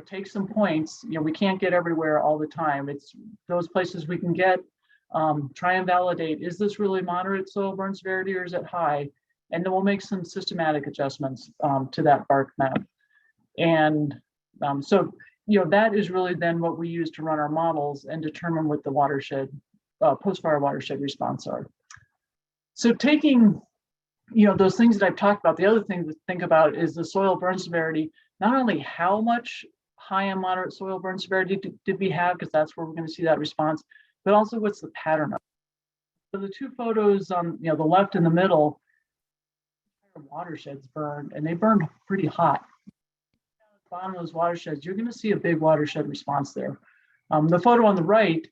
take some points. We can't get everywhere all the time. It's those places we can get, try and validate, is this really moderate soil burn severity or is it high? And then we'll make some systematic adjustments to that bark map. And so, that is really then what we use to run our models and determine what the watershed, post-fire watershed response are. So taking, those things that I've talked about, the other thing to think about is the soil burn severity, not only how much high and moderate soil burn severity did we have, because that's where we're going to see that response, but also what's the pattern of it. So the two photos on the left and the middle, watersheds burned, and they burned pretty hot. At the bottom of those watersheds, you're going to see a big watershed response there. The photo on the right,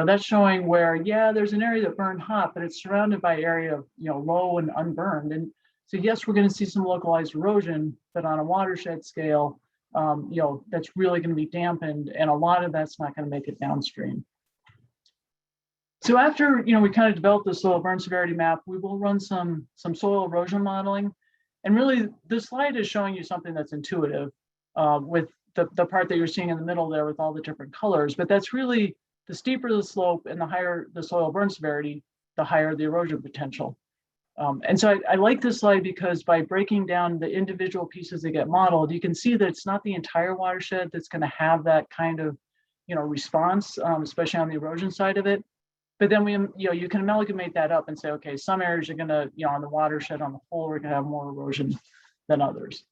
that's showing where, yeah, there's an area that burned hot, but it's surrounded by area of, low and unburned. And so yes, we're going to see some localized erosion, but on a watershed scale, that's really going to be dampened, and a lot of that's not going to make it downstream. So after we kind of developed the soil burn severity map, we will run some soil erosion modeling. And really, this slide is showing you something that's intuitive with the part that you're seeing in the middle there with all the different colors. But that's really, the steeper the slope and the higher the soil burn severity, the higher the erosion potential. And so I like this slide because by breaking down the individual pieces that get modeled, you can see that it's not the entire watershed that's going to have that kind of response, especially on the erosion side of it. But then you can amalgamate that up and say, okay, some areas are going to, on the watershed on the whole, we're going to have more erosion than others.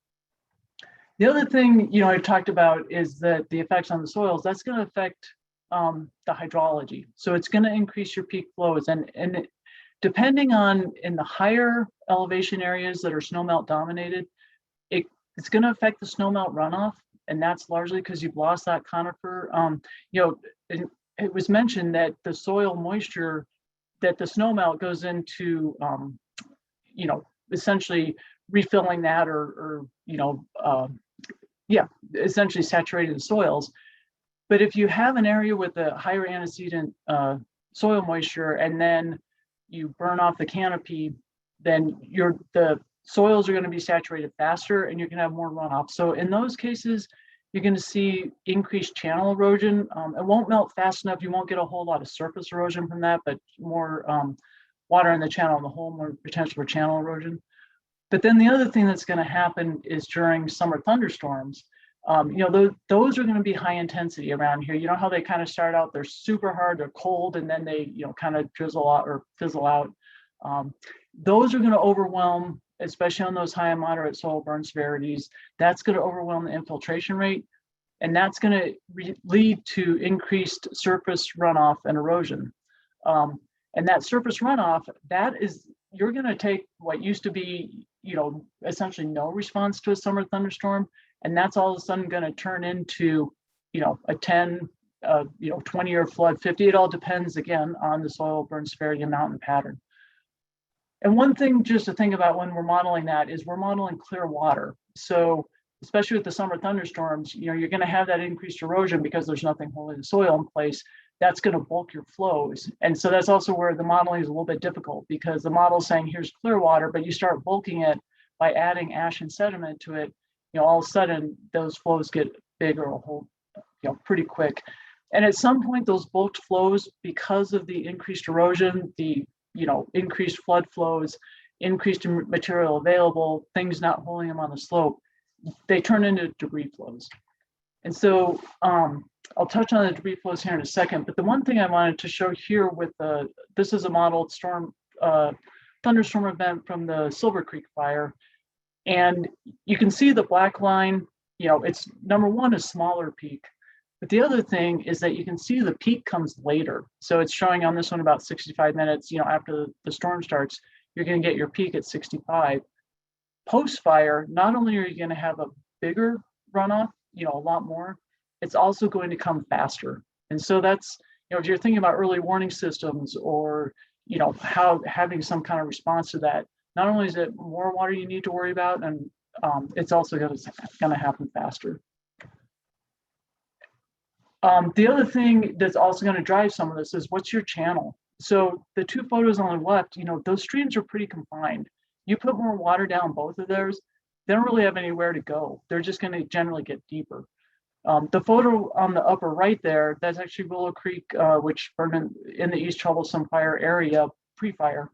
The other thing, I talked about is that the effects on the soils, that's going to affect the hydrology. So it's going to increase your peak flows, and depending on in the higher elevation areas that are snowmelt dominated, it's going to affect the snowmelt runoff, and that's largely because you've lost that conifer. It was mentioned that the soil moisture, that the snowmelt goes into, essentially refilling that essentially saturating the soils. But if you have an area with a higher antecedent soil moisture, and then you burn off the canopy, then the soils are going to be saturated faster, and you're going to have more runoff. So in those cases, you're going to see increased channel erosion. It won't melt fast enough. You won't get a whole lot of surface erosion from that, but more water in the channel on the whole, more potential for channel erosion. But then the other thing that's going to happen is during summer thunderstorms, those are going to be high intensity around here. You know how they kind of start out, they're super hard, they're cold, and then they kind of drizzle out or fizzle out. Those are going to overwhelm, especially on those high and moderate soil burn severities. That's going to overwhelm the infiltration rate, and that's going to lead to increased surface runoff and erosion. And that surface runoff, you're going to take what used to be, essentially no response to a summer thunderstorm, and that's all of a sudden going to turn into, a 10, 20-year flood, 50. It all depends again on the soil burn severity amount and pattern. And one thing just to think about when we're modeling that is we're modeling clear water. So especially with the summer thunderstorms, you're going to have that increased erosion because there's nothing holding the soil in place. That's going to bulk your flows. And so that's also where the modeling is a little bit difficult, because the model is saying here's clear water, but you start bulking it by adding ash and sediment to it, all of a sudden those flows get bigger a whole, pretty quick. And at some point, those bulked flows, because of the increased erosion, the increased flood flows, increased material available, things not holding them on the slope, they turn into debris flows. And so I'll touch on the debris flows here in a second, but the one thing I wanted to show here with this is a modeled thunderstorm event from the Silver Creek fire. And you can see the black line, it's number one, a smaller peak. But the other thing is that you can see the peak comes later. So it's showing on this one about 65 minutes, after the storm starts, you're going to get your peak at 65. Post-fire, not only are you going to have a bigger runoff, a lot more, it's also going to come faster. And so that's, if you're thinking about early warning systems or, how having some kind of response to that, not only is it more water you need to worry about, and it's also going to happen faster. The other thing that's also going to drive some of this is what's your channel. So the two photos on the left, those streams are pretty confined. You put more water down both of those, they don't really have anywhere to go. They're just going to generally get deeper. The photo on the upper right there, that's actually Willow Creek, which burned in the East Troublesome Fire area pre-fire.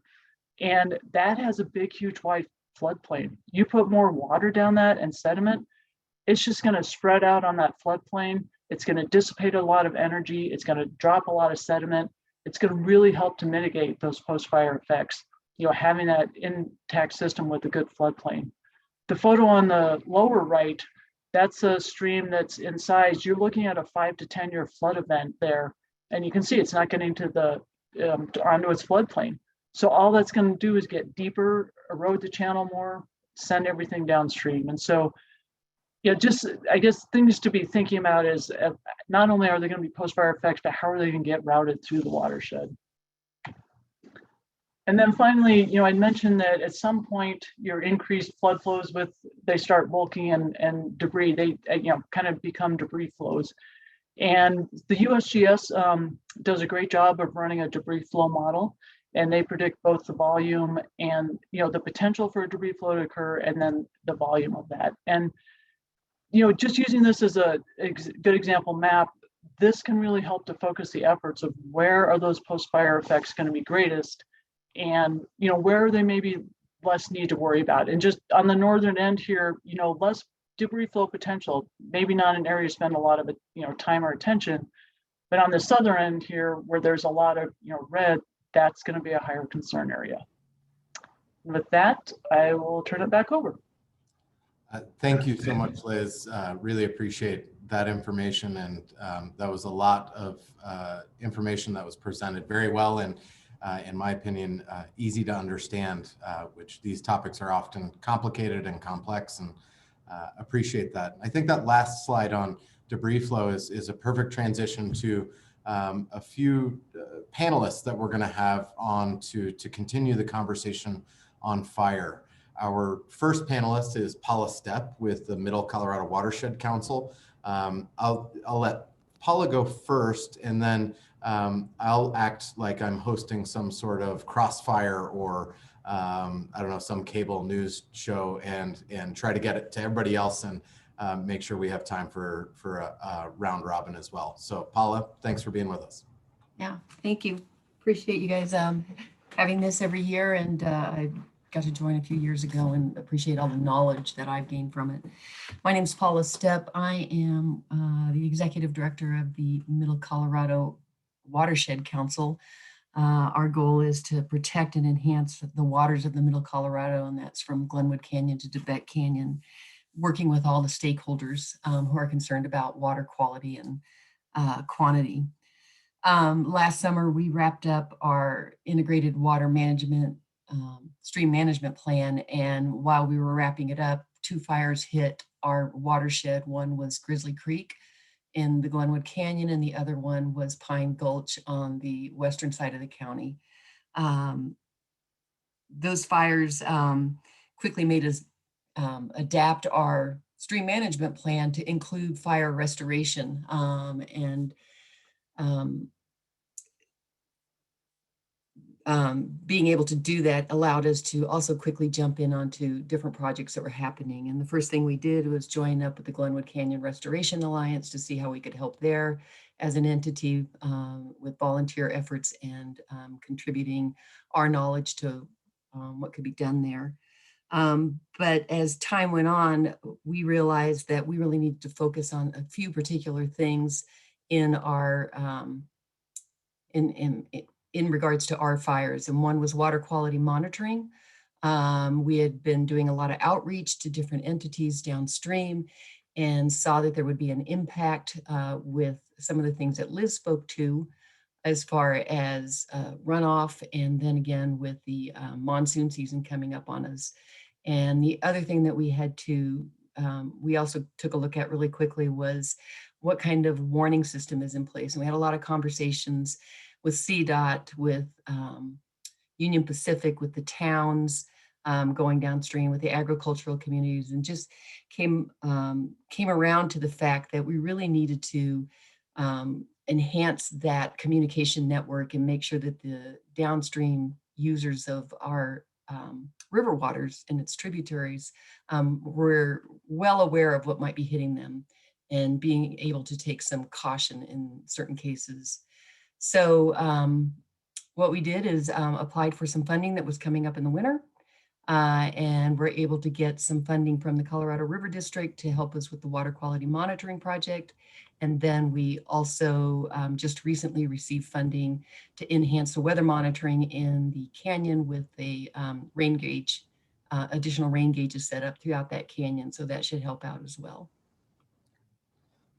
And that has a big, huge, wide floodplain. You put more water down that and sediment, it's just going to spread out on that floodplain. It's going to dissipate a lot of energy. It's going to drop a lot of sediment. It's going to really help to mitigate those post-fire effects, having that intact system with a good floodplain. The photo on the lower right, that's a stream that's in size. You're looking at a 5 to 10 year flood event there. And you can see it's not getting to the onto its floodplain. So all that's going to do is get deeper, erode the channel more, send everything downstream. And so, just, I guess, things to be thinking about is not only are there going to be post-fire effects, but how are they going to get routed through the watershed? And then finally, I mentioned that at some point your increased flood flows they start bulking and debris, they kind of become debris flows. And the USGS does a great job of running a debris flow model, and they predict both the volume and the potential for a debris flow to occur, and then the volume of that. And just using this as a good example map, this can really help to focus the efforts of where are those post-fire effects going to be greatest, and where they maybe less need to worry about. And just on the northern end here, less debris flow potential, maybe not an area to spend a lot of time or attention, but on the southern end here, where there's a lot of red, that's going to be a higher concern area. With that, I will turn it back over. Thank you so much, Liz. Really appreciate that information, and that was a lot of information that was presented very well, and in my opinion, easy to understand, which these topics are often complicated and complex, and appreciate that. I think that last slide on debris flow is a perfect transition to a few panelists that we're going to have on to continue the conversation on fire. Our first panelist is Paula Stepp with the Middle Colorado Watershed Council. I'll let Paula go first, and then I'll act like I'm hosting some sort of crossfire or I don't know, some cable news show, and try to get it to everybody else, and make sure we have time for a round robin as well. So Paula, thanks for being with us. Yeah, thank you. Appreciate you guys having this every year, and I got to join a few years ago and appreciate all the knowledge that I've gained from it. My name is Paula Stepp. I am the Executive Director of the Middle Colorado Watershed Council. Our goal is to protect and enhance the waters of the Middle Colorado, and that's from Glenwood Canyon to Tibet Canyon, working with all the stakeholders who are concerned about water quality and quantity. Last summer, we wrapped up our integrated water management stream management plan, and while we were wrapping it up, 2 fires hit our watershed. One was Grizzly Creek in the Glenwood Canyon, and the other one was Pine Gulch on the western side of the county. Those fires quickly made us adapt our stream management plan to include fire restoration, being able to do that allowed us to also quickly jump in onto different projects that were happening. And the first thing we did was join up with the Glenwood Canyon Restoration Alliance to see how we could help there as an entity with volunteer efforts and contributing our knowledge to what could be done there. But as time went on, we realized that we really needed to focus on a few particular things in our in regards to our fires, and one was water quality monitoring. We had been doing a lot of outreach to different entities downstream and saw that there would be an impact with some of the things that Liz spoke to as far as runoff, and then again with the monsoon season coming up on us. And the other thing that we had to, we also took a look at really quickly was what kind of warning system is in place. And we had a lot of conversations with CDOT, with Union Pacific, with the towns going downstream, with the agricultural communities, and just came around to the fact that we really needed to enhance that communication network and make sure that the downstream users of our river waters and its tributaries were well aware of what might be hitting them and being able to take some caution in certain cases. So What we did is applied for some funding that was coming up in the winter. And we're able to get some funding from the Colorado River District to help us with the water quality monitoring project. And then we also just recently received funding to enhance the weather monitoring in the canyon with a rain gauge, additional rain gauges set up throughout that canyon. So that should help out as well.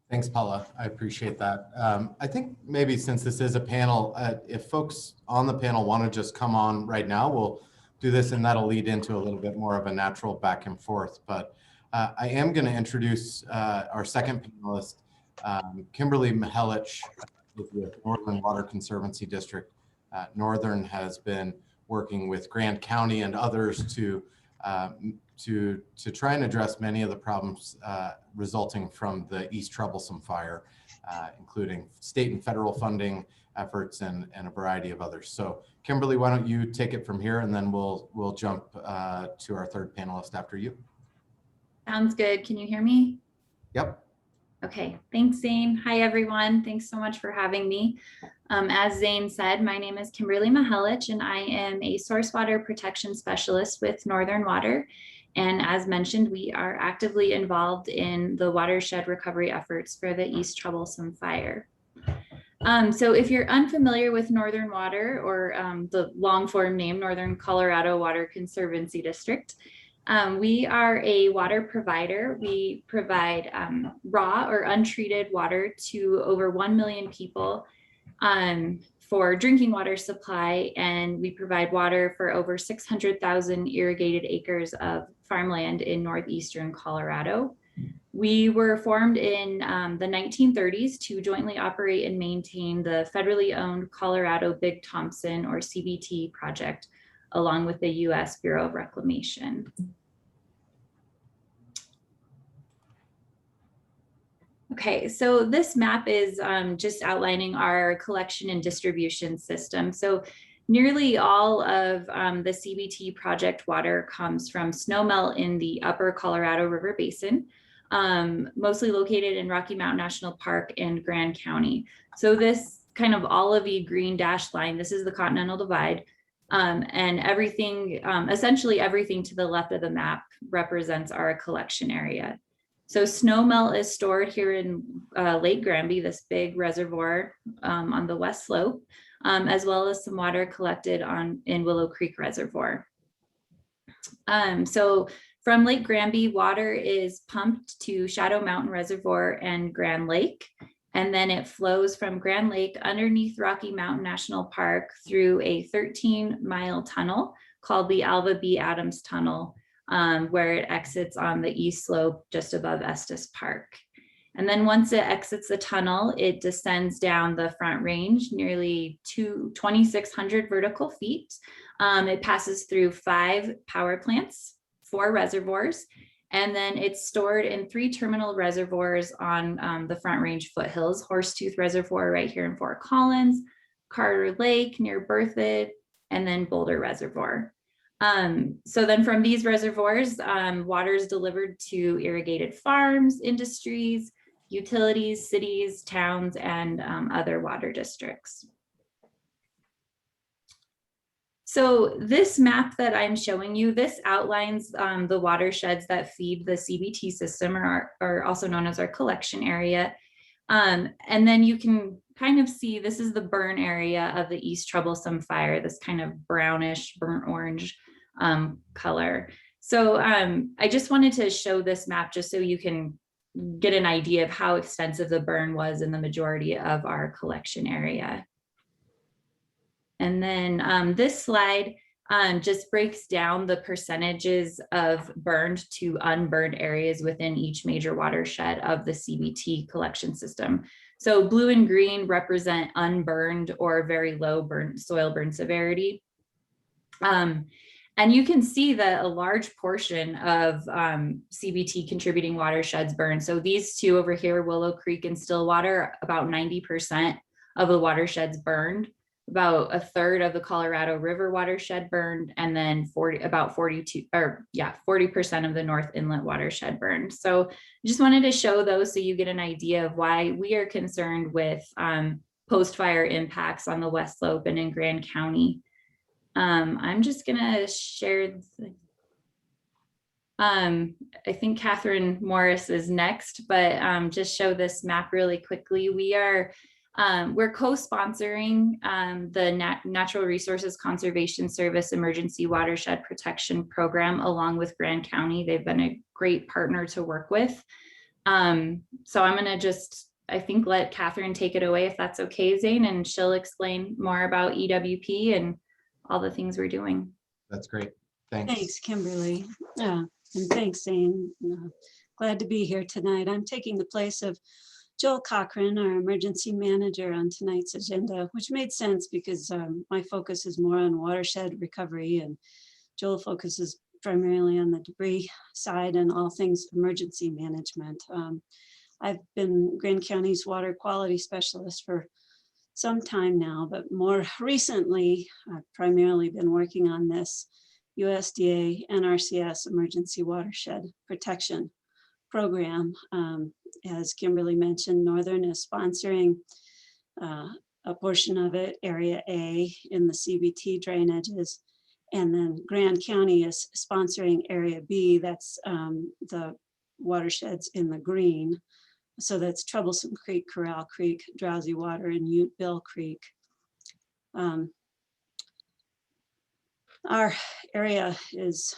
Thanks, Paula. I appreciate that. I think maybe since this is a panel, if folks on the panel want to just come on right now, we'll do this, and that'll lead into a little bit more of a natural back and forth. But I am going to introduce our second panelist, Kimberly Mahelich with Northern Water Conservancy District. Northern has been working with Grand County and others to try and address many of the problems resulting from the East Troublesome Fire, including state and federal funding efforts and a variety of others. So Kimberly, why don't you take it from here, and then we'll jump to our third panelist after you. Sounds good. Can you hear me? Yep. Okay, thanks, Zane. Hi, everyone. Thanks so much for having me. As Zane said, my name is Kimberly Mahelich, and I am a source water protection specialist with Northern Water. And as mentioned, we are actively involved in the watershed recovery efforts for the East Troublesome Fire. So if you're unfamiliar with Northern Water, or the long form name, Northern Colorado Water Conservancy District, we are a water provider. We provide raw or untreated water to over 1 million people for drinking water supply, and we provide water for over 600,000 irrigated acres of farmland in northeastern Colorado. We were formed in the 1930s to jointly operate and maintain the federally owned Colorado Big Thompson, or CBT, project, along with the U.S. Bureau of Reclamation. Okay, so this map is just outlining our collection and distribution system. So nearly all of the CBT project water comes from snowmelt in the upper Colorado River Basin, mostly located in Rocky Mountain National Park and Grand County. So this kind of olivey green dashed line, this is the Continental Divide, and everything, essentially everything to the left of the map represents our collection area. So snowmelt is stored here in Lake Granby, this big reservoir on the west slope, as well as some water collected in Willow Creek Reservoir. So from Lake Granby, water is pumped to Shadow Mountain Reservoir and Grand Lake, and then it flows from Grand Lake underneath Rocky Mountain National Park through a 13-mile tunnel called the Alva B. Adams Tunnel, where it exits on the east slope just above Estes Park. And then once it exits the tunnel, it descends down the Front Range nearly 2,600 vertical feet. It passes through 5 power plants, 4 reservoirs, and then it's stored in 3 terminal reservoirs on the Front Range foothills: Horsetooth Reservoir right here in Fort Collins, Carter Lake near Berthoud, and then Boulder Reservoir. So then from these reservoirs, water is delivered to irrigated farms, industries, utilities, cities, towns, and other water districts. So this map that I'm showing you, this outlines the watersheds that feed the CBT system, or are also known as our collection area. And then you can kind of see, this is the burn area of the East Troublesome Fire, this kind of brownish, burnt orange color. So I just wanted to show this map just so you can get an idea of how extensive the burn was in the majority of our collection area. And then this slide just breaks down the percentages of burned to unburned areas within each major watershed of the CBT collection system. So blue and green represent unburned or very low soil burn severity. And you can see that a large portion of CBT contributing watersheds burn. So these two over here, Willow Creek and Stillwater, about 90% of the watersheds burned. About a third of the Colorado River watershed burned, and then 40% of the North Inlet watershed burned. So I just wanted to show those so you get an idea of why we are concerned with post-fire impacts on the West Slope and in Grand County. I'm just gonna share, I think Catherine Morris is next, but just show this map really quickly. We're co-sponsoring the Natural Resources Conservation Service Emergency Watershed Protection Program along with Grand County. They've been a great partner to work with. So I'm gonna just, I think, let Catherine take it away if that's okay, Zane, and she'll explain more about EWP and all the things we're doing. That's great. Thanks. Thanks, Kimberly. And thanks, Zane. Glad to be here tonight. I'm taking the place of Joel Cochran, our emergency manager on tonight's agenda, which made sense because my focus is more on watershed recovery and Joel focuses primarily on the debris side and all things emergency management. I've been Grand County's water quality specialist for some time now, but more recently, I've primarily been working on this USDA NRCS Emergency Watershed Protection Program. As Kimberly mentioned, Northern is sponsoring a portion of it, Area A in the CBT drainages, and then Grand County is sponsoring Area B, that's the watersheds in the green. So that's Troublesome Creek, Corral Creek, Drowsy Water, and Ute Bill Creek. Our area is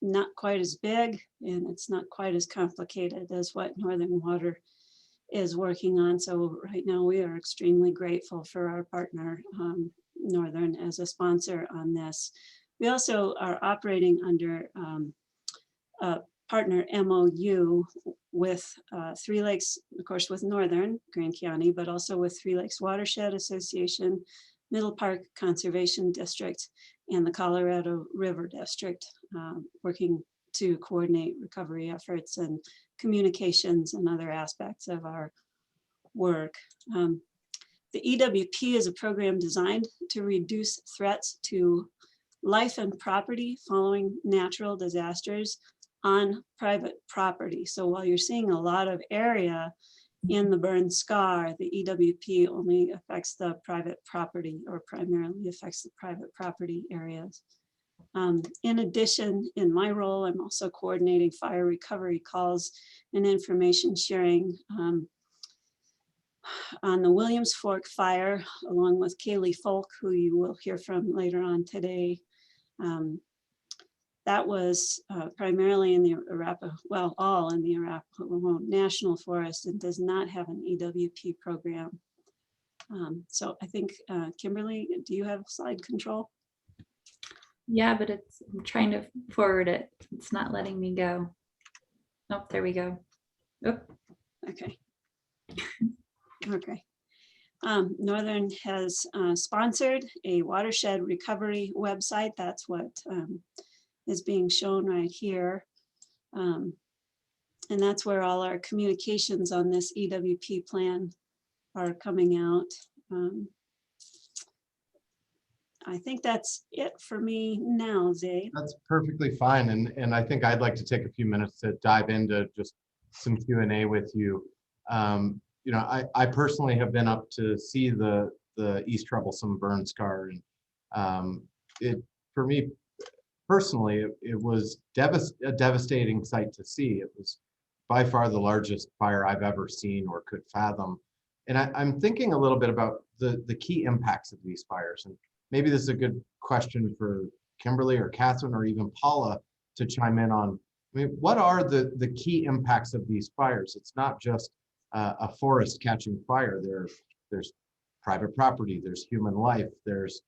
not quite as big and it's not quite as complicated as what Northern Water is working on. So right now we are extremely grateful for our partner, Northern, as a sponsor on this. We also are operating under a partner MOU with Three Lakes, of course, with Northern Grand County, but also with Three Lakes Watershed Association, Middle Park Conservation District, and the Colorado River District, working to coordinate recovery efforts and communications and other aspects of our work. The EWP is a program designed to reduce threats to life and property following natural disasters on private property. So while you're seeing a lot of area in the burn scar, the EWP only affects the private property, or primarily affects the private property areas. In addition, in my role, I'm also coordinating fire recovery calls and information sharing on the Williams Fork fire, along with Kaylee Folk, who you will hear from later on today. That was primarily in the Arapahoe, well, all in the Arapahoe National Forest, and does not have an EWP program. So I think, Kimberly, do you have slide control? Yeah, but I'm trying to forward it. It's not letting me go. Oh, there we go. Oh. Okay. Okay. Northern has sponsored a watershed recovery website. That's what is being shown right here. And that's where all our communications on this EWP plan are coming out. I think that's it for me now, Zay. That's perfectly fine. And I think I'd like to take a few minutes to dive into just some Q&A with you. You know, I personally have been up to see the East Troublesome burn scar. And for me personally, it was a devastating sight to see. It was by far the largest fire I've ever seen or could fathom. And I'm thinking a little bit about the key impacts of these fires. And maybe this is a good question for Kimberly or Catherine or even Paula to chime in on. I mean, what are the key impacts of these fires? It's not just a forest catching fire. There's private property, there's human life, there's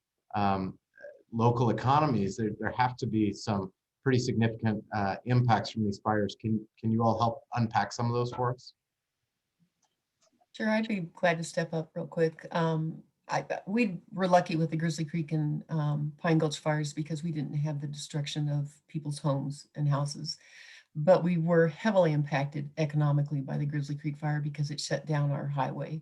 local economies. There have to be some pretty significant impacts from these fires. Can you all help unpack some of those for us? Sure, I'd be glad to step up real quick. We were lucky with the Grizzly Creek and Pine Gulch fires because we didn't have the destruction of people's homes and houses. But we were heavily impacted economically by the Grizzly Creek fire because it shut down our highway.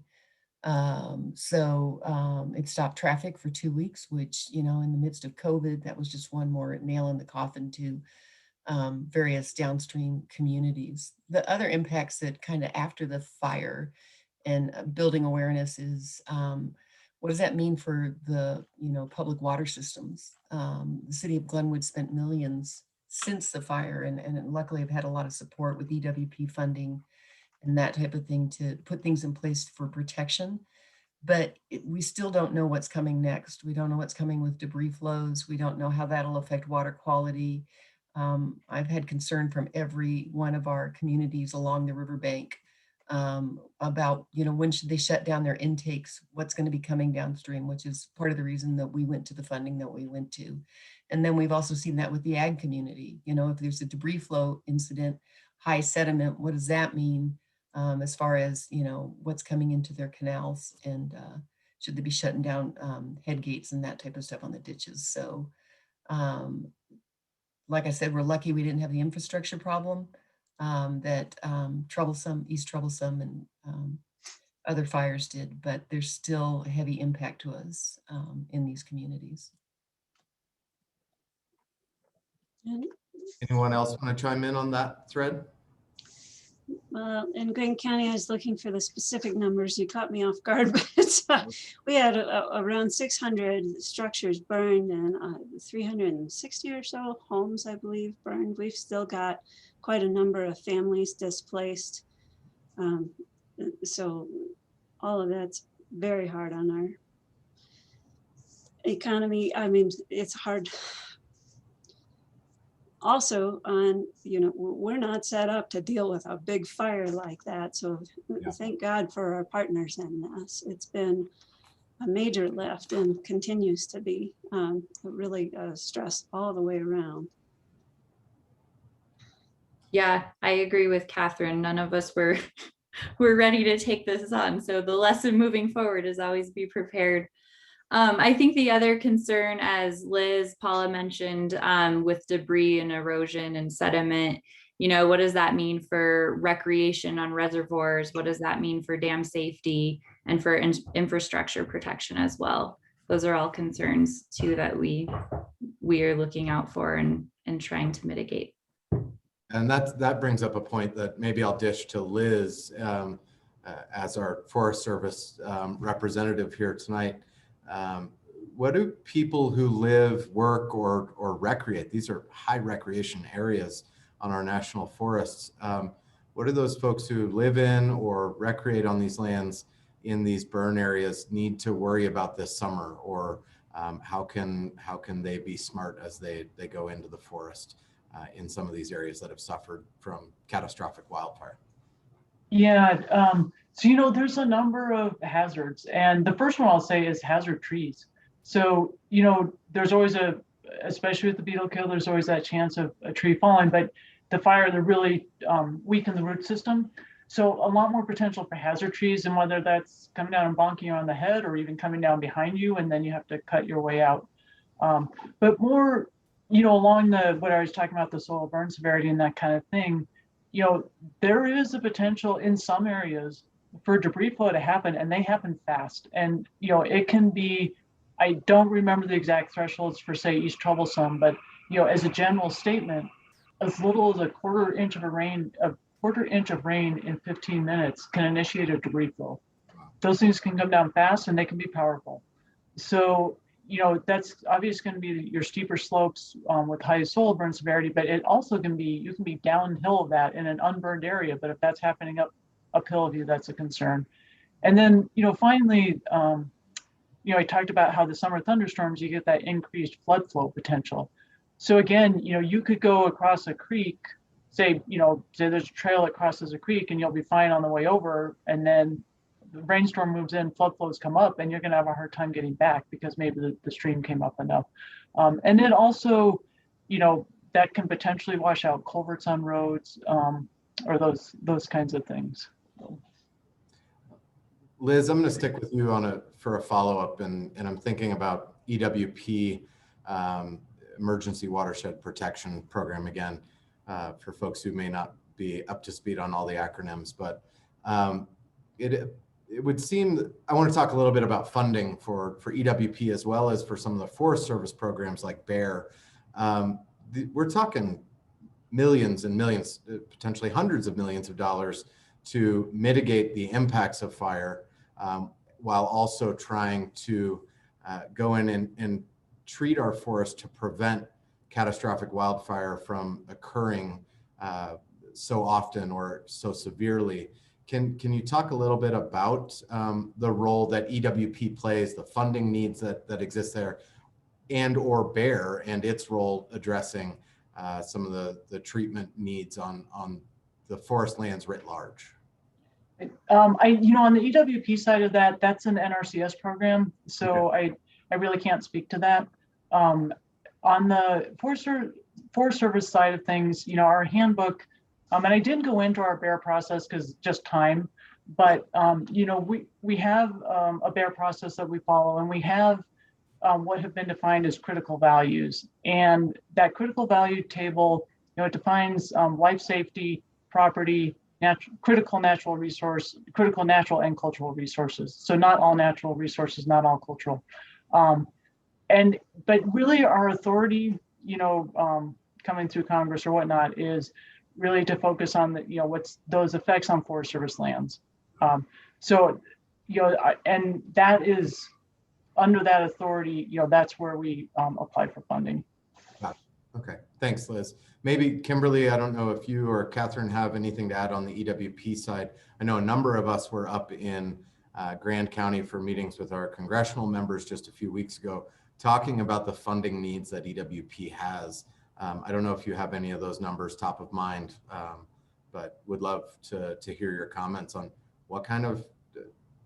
It stopped traffic for 2 weeks, which, you know, in the midst of COVID, that was just one more nail in the coffin to various downstream communities. The other impacts that kind of after the fire and building awareness is, what does that mean for the, public water systems? The city of Glenwood spent millions since the fire, and luckily I've had a lot of support with EWP funding and that type of thing to put things in place for protection. But we still don't know what's coming next. We don't know what's coming with debris flows. We don't know how that'll affect water quality. I've had concern from every one of our communities along the riverbank about, when should they shut down their intakes, what's going to be coming downstream, which is part of the reason that we went to the funding that we went to. And then we've also seen that with the ag community. If there's a debris flow incident, high sediment, what does that mean as far as, what's coming into their canals, and should they be shutting down head gates and that type of stuff on the ditches? So like I said, we're lucky we didn't have the infrastructure problem that East Troublesome and other fires did, but there's still a heavy impact to us in these communities. Anyone else want to chime in on that thread? Well, in Greene County, I was looking for the specific numbers. You caught me off guard, but we had around 600 structures burned and 360 or so homes, I believe, burned. We've still got quite a number of families displaced. So all of that's very hard on our economy. I mean, it's hard. Also on, we're not set up to deal with a big fire like that. So Thank God for our partners in this. It's been a major lift and continues to be really stress all the way around. Yeah, I agree with Catherine. None of us were ready to take this on. So the lesson moving forward is always be prepared. I think the other concern, as Liz, Paula mentioned, with debris and erosion and sediment, what does that mean for recreation on reservoirs? What does that mean for dam safety and for infrastructure protection as well? Those are all concerns too that we are looking out for and trying to mitigate. And that brings up a point that maybe I'll dish to Liz as our Forest Service representative here tonight. What do people who live, work, or recreate? These are high recreation areas on our national forests. What do those folks who live in or recreate on these lands in these burn areas need to worry about this summer? Or how can they be smart as they go into the forest in some of these areas that have suffered from catastrophic wildfire? Yeah, so there's a number of hazards, and the first one I'll say is hazard trees. So there's always especially with the beetle kill, there's always that chance of a tree falling, but the fire, they're really weak in the root system. So a lot more potential for hazard trees, and whether that's coming down and bonking you on the head or even coming down behind you, and then you have to cut your way out. But more, along what I was talking about, the soil burn severity and that kind of thing, there is a potential in some areas for debris flow to happen, and they happen fast. And, it can be, I don't remember the exact thresholds for, say, East Troublesome, but, as a general statement, as little as a quarter inch of rain in 15 minutes can initiate a debris flow. Those things can come down fast and they can be powerful. So, that's obviously going to be your steeper slopes with high soil burn severity, but it also can be, you can be downhill of that in an unburned area. But if that's happening uphill of you, that's a concern. And then, finally, I talked about how the summer thunderstorms, you get that increased flood flow potential. So again, you could go across a creek, say there's a trail that crosses a creek and you'll be fine on the way over. And then the rainstorm moves in, flood flows come up, and you're going to have a hard time getting back because maybe the stream came up enough. And then also, that can potentially wash out culverts on roads or those kinds of things. Liz, I'm going to stick with you for a follow-up, and I'm thinking about EWP, Emergency Watershed Protection Program again, for folks who may not be up to speed on all the acronyms, but it would seem that I want to talk a little bit about funding for EWP as well as for some of the Forest Service programs like BEAR. We're talking millions and millions, potentially hundreds of millions of dollars to mitigate the impacts of fire, while also trying to go in and treat our forest to prevent catastrophic wildfire from occurring so often or so severely. Can you talk a little bit about the role that EWP plays, the funding needs that exist there, and or BEAR and its role addressing some of the treatment needs on the forest lands writ large? On the EWP side of that, that's an NRCS program, so okay. I really can't speak to that. On the Forest Service side of things, our handbook, and I didn't go into our BEAR process because just time, but we have a BEAR process that we follow, and we have what have been defined as critical values. And that critical value table, it defines life safety, property, critical natural and cultural resources. So not all natural resources, not all cultural. But really our authority, coming through Congress or whatnot, is really to focus on what's those effects on Forest Service lands. And that is under that authority, that's where we apply for funding. Okay, thanks, Liz. Maybe Kimberly, I don't know if you or Catherine have anything to add on the EWP side. I know a number of us were up in Grand County for meetings with our congressional members just a few weeks ago, talking about the funding needs that EWP has. I don't know if you have any of those numbers top of mind, but would love to hear your comments on what kind of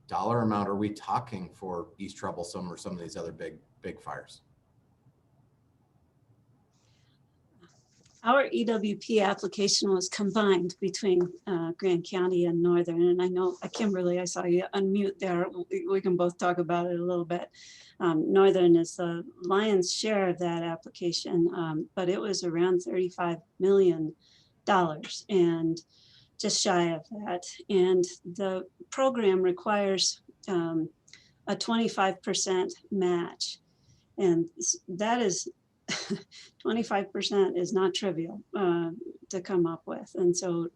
dollar amount are we talking for East Troublesome or some of these other big fires? Our EWP application was combined between Grand County and Northern. And I know, Kimberly, I saw you unmute there. We can both talk about it a little bit. Northern is the lion's share of that application, but it was around $35 million and just shy of that. And the program requires a 25% match. And that is 25% is not trivial to come up with. And so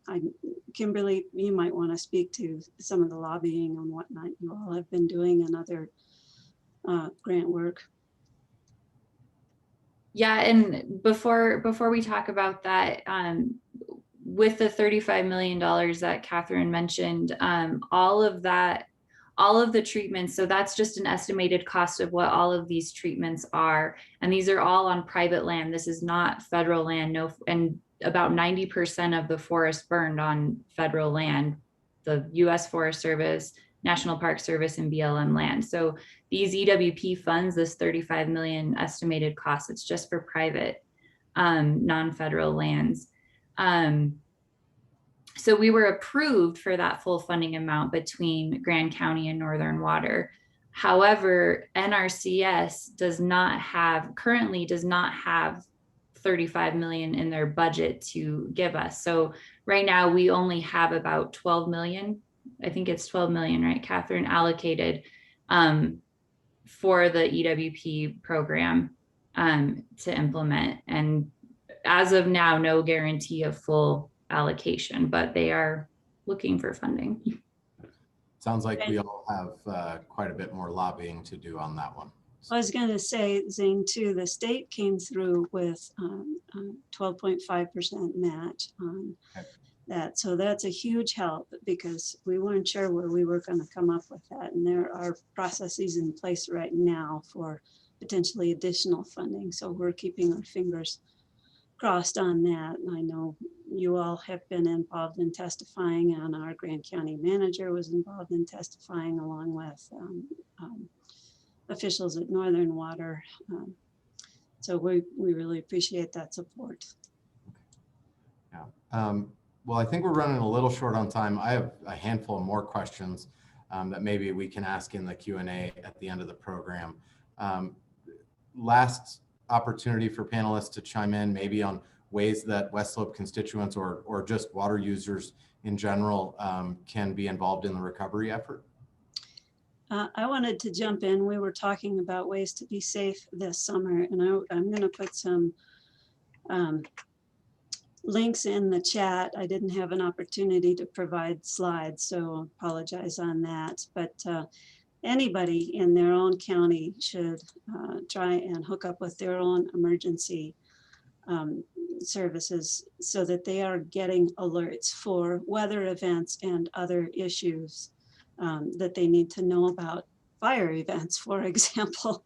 Kimberly, you might want to speak to some of the lobbying and whatnot you all have been doing and other grant work. Yeah, and before we talk about that, with the $35 million that Catherine mentioned, all of the treatments, so that's just an estimated cost of what all of these treatments are. And these are all on private land. This is not federal land. And about 90% of the forest burned on federal land, the US Forest Service, National Park Service, and BLM land. So these EWP funds, this $35 million estimated cost, it's just for private, non-federal lands. So we were approved for that full funding amount between Grand County and Northern Water. However, NRCS currently does not have $35 million in their budget to give us. So right now we only have about 12 million. I think it's 12 million, right, Catherine, allocated for the EWP program to implement. And as of now, no guarantee of full allocation, but they are looking for funding. Sounds like we all have quite a bit more lobbying to do on that one. I was going to say, Zane, too, the state came through with 12.5% match on that. So that's a huge help because we weren't sure where we were going to come up with that. And there are processes in place right now for potentially additional funding. So we're keeping our fingers crossed on that. And I know you all have been involved in testifying, and our Grand County manager was involved in testifying along with officials at Northern Water. So we really appreciate that support. Yeah. Well, I think we're running a little short on time. I have a handful of more questions that maybe we can ask in the Q&A at the end of the program. Last opportunity for panelists to chime in maybe on ways that West Slope constituents or just water users in general can be involved in the recovery effort. I wanted to jump in. We were talking about ways to be safe this summer, and I'm going to put some links in the chat. I didn't have an opportunity to provide slides, so apologize on that. But anybody in their own county should try and hook up with their own emergency services so that they are getting alerts for weather events and other issues that they need to know about. Fire events, for example.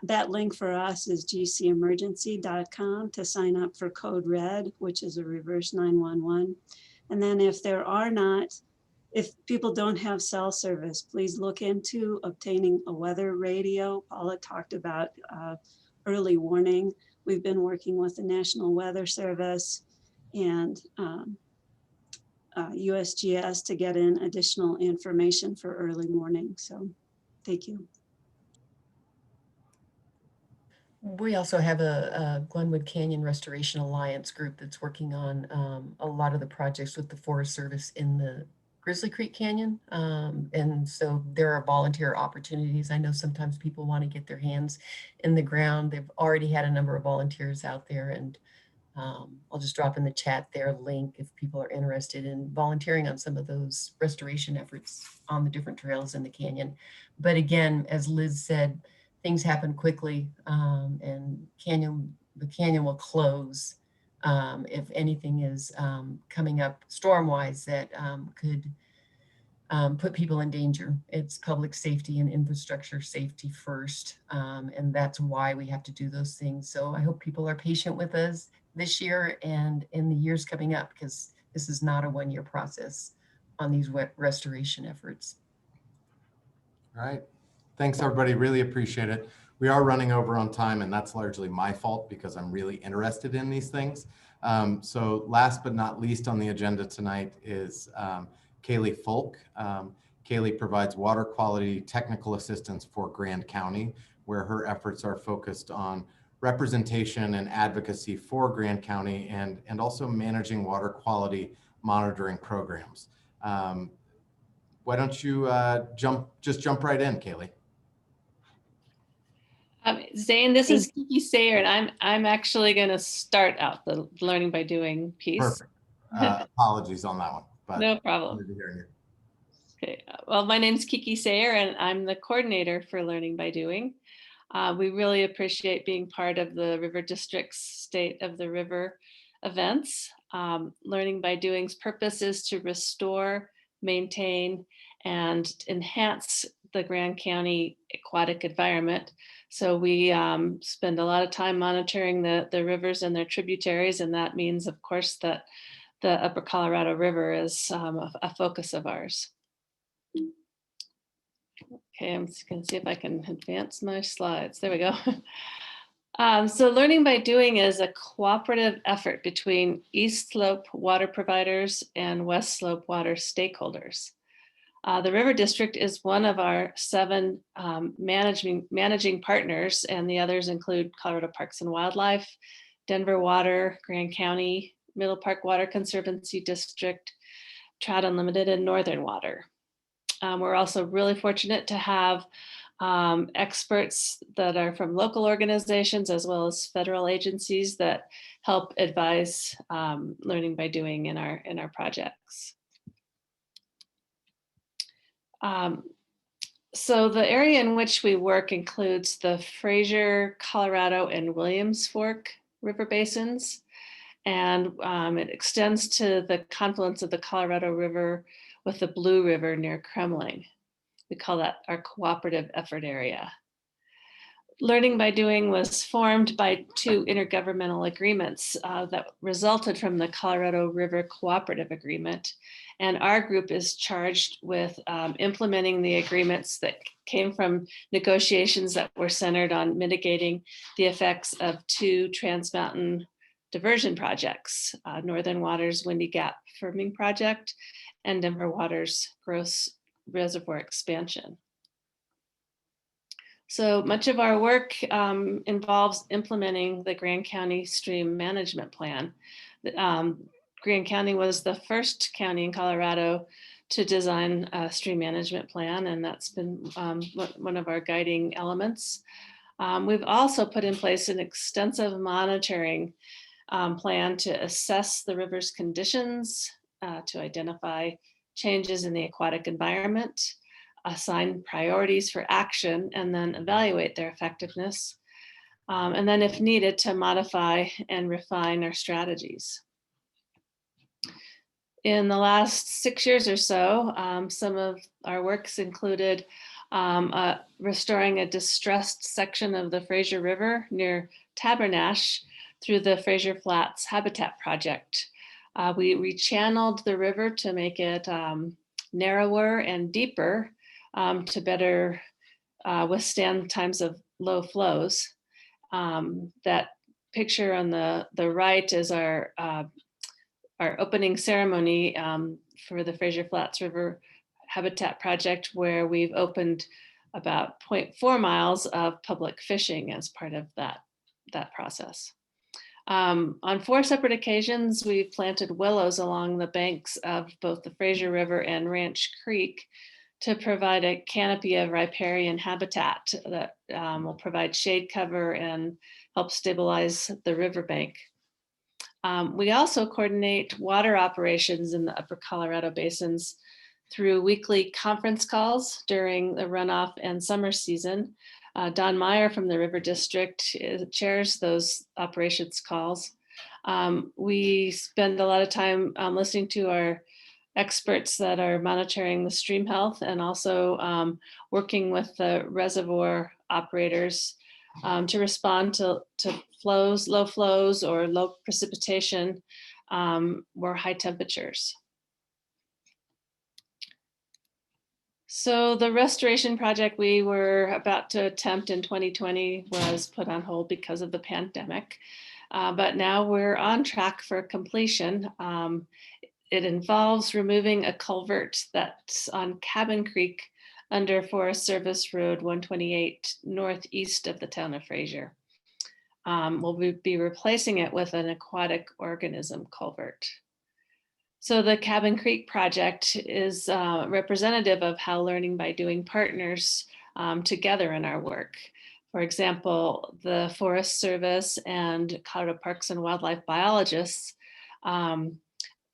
That link for us is gcemergency.com to sign up for code red, which is a reverse 911. And then if people don't have cell service, please look into obtaining a weather radio. Paula talked about early warning. We've been working with the National Weather Service and USGS to get in additional information for early warning. So thank you. We also have a Glenwood Canyon Restoration Alliance group that's working on a lot of the projects with the Forest Service in the Grizzly Creek Canyon. And so there are volunteer opportunities. I know sometimes people want to get their hands in the ground. They've already had a number of volunteers out there, and I'll just drop in the chat their link if people are interested in volunteering on some of those restoration efforts on the different trails in the canyon. But again, as Liz said, things happen quickly, and the canyon will close if anything is coming up storm-wise that could put people in danger. It's public safety and infrastructure safety first, and that's why we have to do those things. So I hope people are patient with us this year and in the years coming up, because this is not a one-year process on these restoration efforts. All right. Thanks, everybody. Really appreciate it. We are running over on time, and that's largely my fault because I'm really interested in these things. So last but not least on the agenda tonight is Kaylee Folk. Kaylee provides water quality technical assistance for Grand County, where her efforts are focused on representation and advocacy for Grand County and also managing water quality monitoring programs. Why don't you just jump right in, Kaylee? Zane, this is Kiki Sayer, and I'm actually going to start out the learning by doing piece. Perfect. Apologies on that one, but no problem. Okay. Well, my name is Kiki Sayer, and I'm the coordinator for Learning by Doing. We really appreciate being part of the River District's State of the River events. Learning by Doing's purpose is to restore, maintain, and enhance the Grand County aquatic environment. So we spend a lot of time monitoring the rivers and their tributaries, and that means, of course, that the Upper Colorado River is a focus of ours. Okay, I'm just going to see if I can advance my slides. There we go. So Learning by Doing is a cooperative effort between East Slope water providers and West Slope water stakeholders. The River District is one of our 7 managing partners, and the others include Colorado Parks and Wildlife, Denver Water, Grand County, Middle Park Water Conservancy District, Trout Unlimited, and Northern Water. We're also really fortunate to have experts that are from local organizations as well as federal agencies that help advise Learning by Doing in our projects. So the area in which we work includes the Fraser, Colorado, and Williams Fork River basins. And it extends to the confluence of the Colorado River with the Blue River near Kremling. We call that our cooperative effort area. Learning by Doing was formed by 2 intergovernmental agreements that resulted from the Colorado River Cooperative Agreement. And our group is charged with implementing the agreements that came from negotiations that were centered on mitigating the effects of 2 Trans Mountain diversion projects, Northern Water's Windy Gap Firming Project and Denver Water's Gross Reservoir Expansion. So much of our work involves implementing the Grand County Stream Management Plan. Grand County was the first county in Colorado to design a stream management plan, and that's been one of our guiding elements. We've also put in place an extensive monitoring plan to assess the river's conditions, to identify changes in the aquatic environment, assign priorities for action, and then evaluate their effectiveness. And then if needed, to modify and refine our strategies. In the last 6 years or so, some of our works included restoring a distressed section of the Fraser River near Tabernash through the Fraser Flats Habitat Project. We rechanneled the river to make it narrower and deeper to better withstand times of low flows. That picture on the right is our opening ceremony for the Fraser Flats River Habitat Project, where we've opened about 0.4 miles of public fishing as part of that process. On 4 separate occasions, we've planted willows along the banks of both the Fraser River and Ranch Creek to provide a canopy of riparian habitat that will provide shade cover and help stabilize the riverbank. We also coordinate water operations in the upper Colorado basins through weekly conference calls during the runoff and summer season. Don Moyer from the River District chairs those operations calls. We spend a lot of time listening to our experts that are monitoring the stream health, and also working with the reservoir operators to respond to flows, low flows, or low precipitation or high temperatures. So the restoration project we were about to attempt in 2020 was put on hold because of the pandemic, but now we're on track for completion. It involves removing a culvert that's on Cabin Creek under Forest Service Road 128 northeast of the town of Fraser. We'll be replacing it with an aquatic organism culvert. So the Cabin Creek project is representative of how learning by doing partners together in our work. For example, the Forest Service and Colorado Parks and Wildlife biologists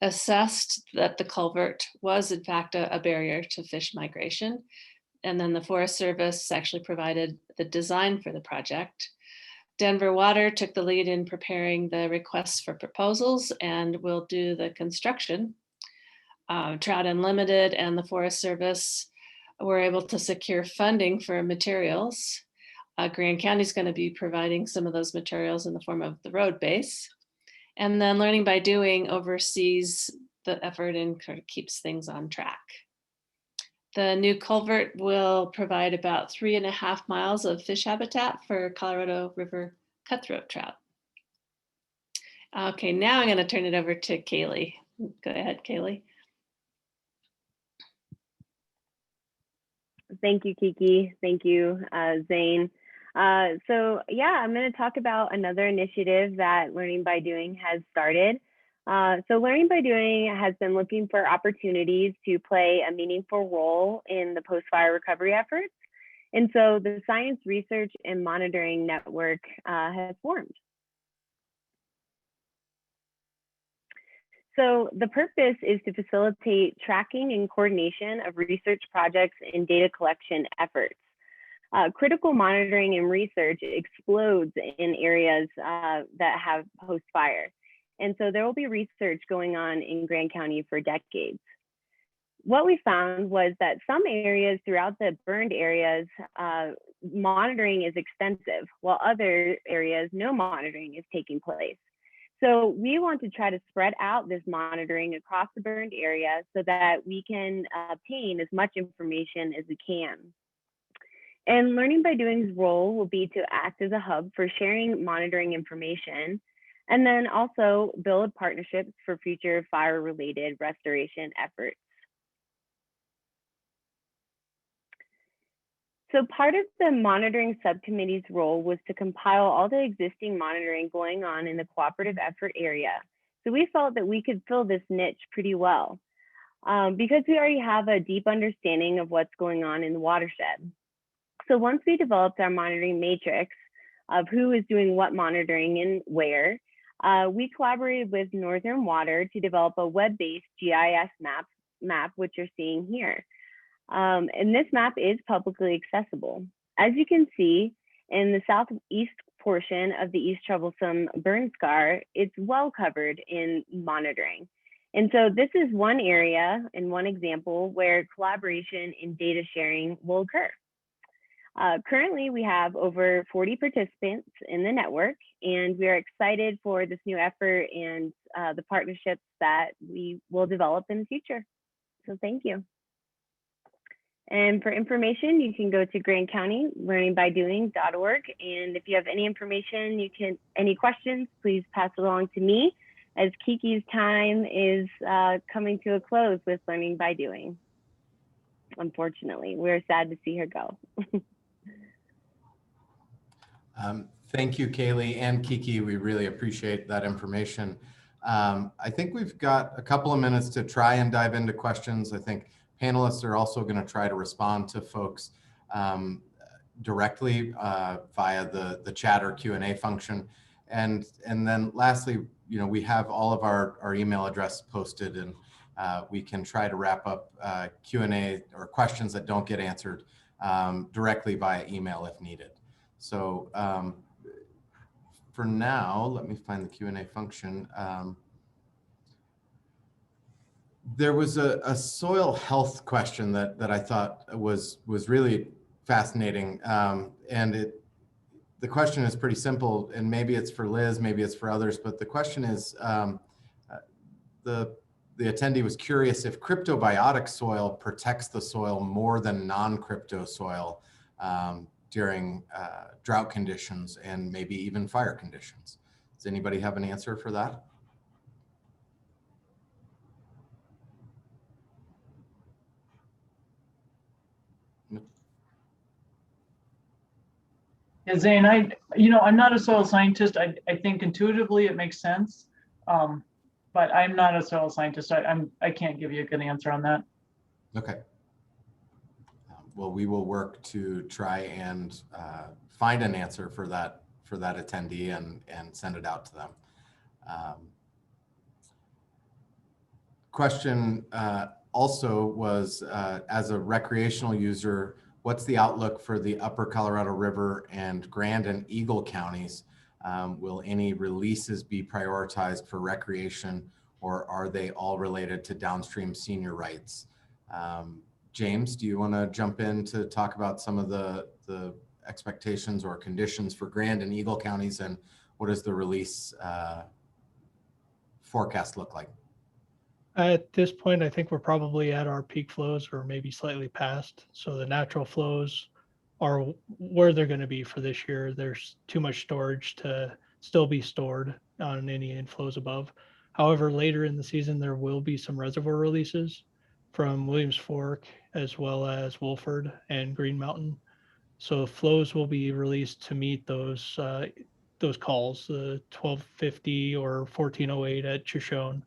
assessed that the culvert was in fact a barrier to fish migration. And then the Forest Service actually provided the design for the project. Denver Water took the lead in preparing the requests for proposals and will do the construction. Trout Unlimited and the Forest Service were able to secure funding for materials. Grand County is going to be providing some of those materials in the form of the road base. And then Learning by Doing oversees the effort and kind of keeps things on track. The new culvert will provide about 3.5 miles of fish habitat for Colorado River cutthroat trout. Okay, now I'm going to turn it over to Kaylee. Go ahead, Kaylee. Thank you, Kiki. Thank you, Zane. So yeah, I'm going to talk about another initiative that Learning by Doing has started. So Learning by Doing has been looking for opportunities to play a meaningful role in the post-fire recovery efforts. And so the Science Research and Monitoring Network has formed. So the purpose is to facilitate tracking and coordination of research projects and data collection efforts. Critical monitoring and research explodes in areas that have post-fire. And so there will be research going on in Grand County for decades. What we found was that some areas throughout the burned areas, monitoring is extensive, while other areas, no monitoring is taking place. So we want to try to spread out this monitoring across the burned area so that we can obtain as much information as we can. And Learning by Doing's role will be to act as a hub for sharing monitoring information, and then also build partnerships for future fire-related restoration efforts. So part of the monitoring subcommittee's role was to compile all the existing monitoring going on in the cooperative effort area. So we felt that we could fill this niche pretty well because we already have a deep understanding of what's going on in the watershed. So once we developed our monitoring matrix of who is doing what monitoring and where, We collaborated with Northern Water to develop a web-based GIS map, which you're seeing here. And this map is publicly accessible. As you can see, in the southeast portion of the East Troublesome burn scar, it's well covered in monitoring. And so this is one area and one example where collaboration and data sharing will occur. Currently, we have over 40 participants in the network, and we are excited for this new effort and the partnerships that we will develop in the future. So thank you. And for information, you can go to Grand County learningbydoing.org. And if you have any information, any questions, please pass it along to me, as Kiki's time is coming to a close with Learning by Doing. Unfortunately, we're sad to see her go. Thank you, Kaylee and Kiki. We really appreciate that information. I think we've got a couple of minutes to try and dive into questions. I think panelists are also going to try to respond to folks directly via the chat or Q&A function. And then lastly, we have all of our email address posted, and we can try to wrap up Q&A or questions that don't get answered directly via email if needed. So for now, let me find the Q&A function. There was a soil health question that I thought was really fascinating, and the question is pretty simple, and maybe it's for Liz, maybe it's for others, but the question is, the attendee was curious if cryptobiotic soil protects the soil more than non-crypto soil during drought conditions and maybe even fire conditions. Does anybody have an answer for that? Yeah, Zane, I'm not a soil scientist. I think intuitively it makes sense, but I'm not a soil scientist. I can't give you a good answer on that. Okay. Well, we will work to try and find an answer for that attendee and send it out to them. Question also was, as a recreational user, what's the outlook for the Upper Colorado River and Grand and Eagle counties? Will any releases be prioritized for recreation, or are they all related to downstream senior rights? James, do you want to jump in to talk about some of the expectations or conditions for Grand and Eagle counties, and what does the release forecast look like? At this point, I think we're probably at our peak flows or maybe slightly past. So the natural flows are where they're going to be for this year. There's too much storage to still be stored on any inflows above. However, later in the season, there will be some reservoir releases from Williams Fork as well as Wolford and Green Mountain. So flows will be released to meet those calls, the 1250 or 1408 at Shoshone,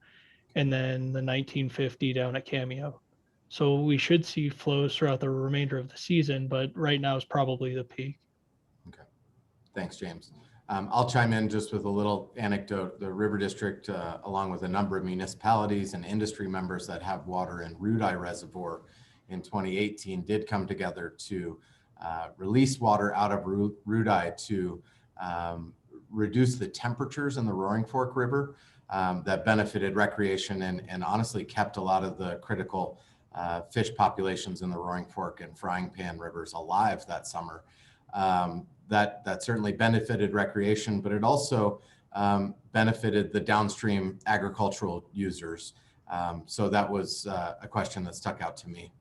and then the 1950 down at Cameo. So we should see flows throughout the remainder of the season, but right now is probably the peak. Okay, thanks, James. I'll chime in just with a little anecdote. The River District, along with a number of municipalities and industry members that have water in Rudai Reservoir in 2018, did come together to release water out of Rudai to reduce the temperatures in the Roaring Fork River. That benefited recreation and honestly kept a lot of the critical fish populations in the Roaring Fork and Frying Pan rivers alive that summer. That certainly benefited recreation, but it also benefited the downstream agricultural users. So that was a question that stuck out to me.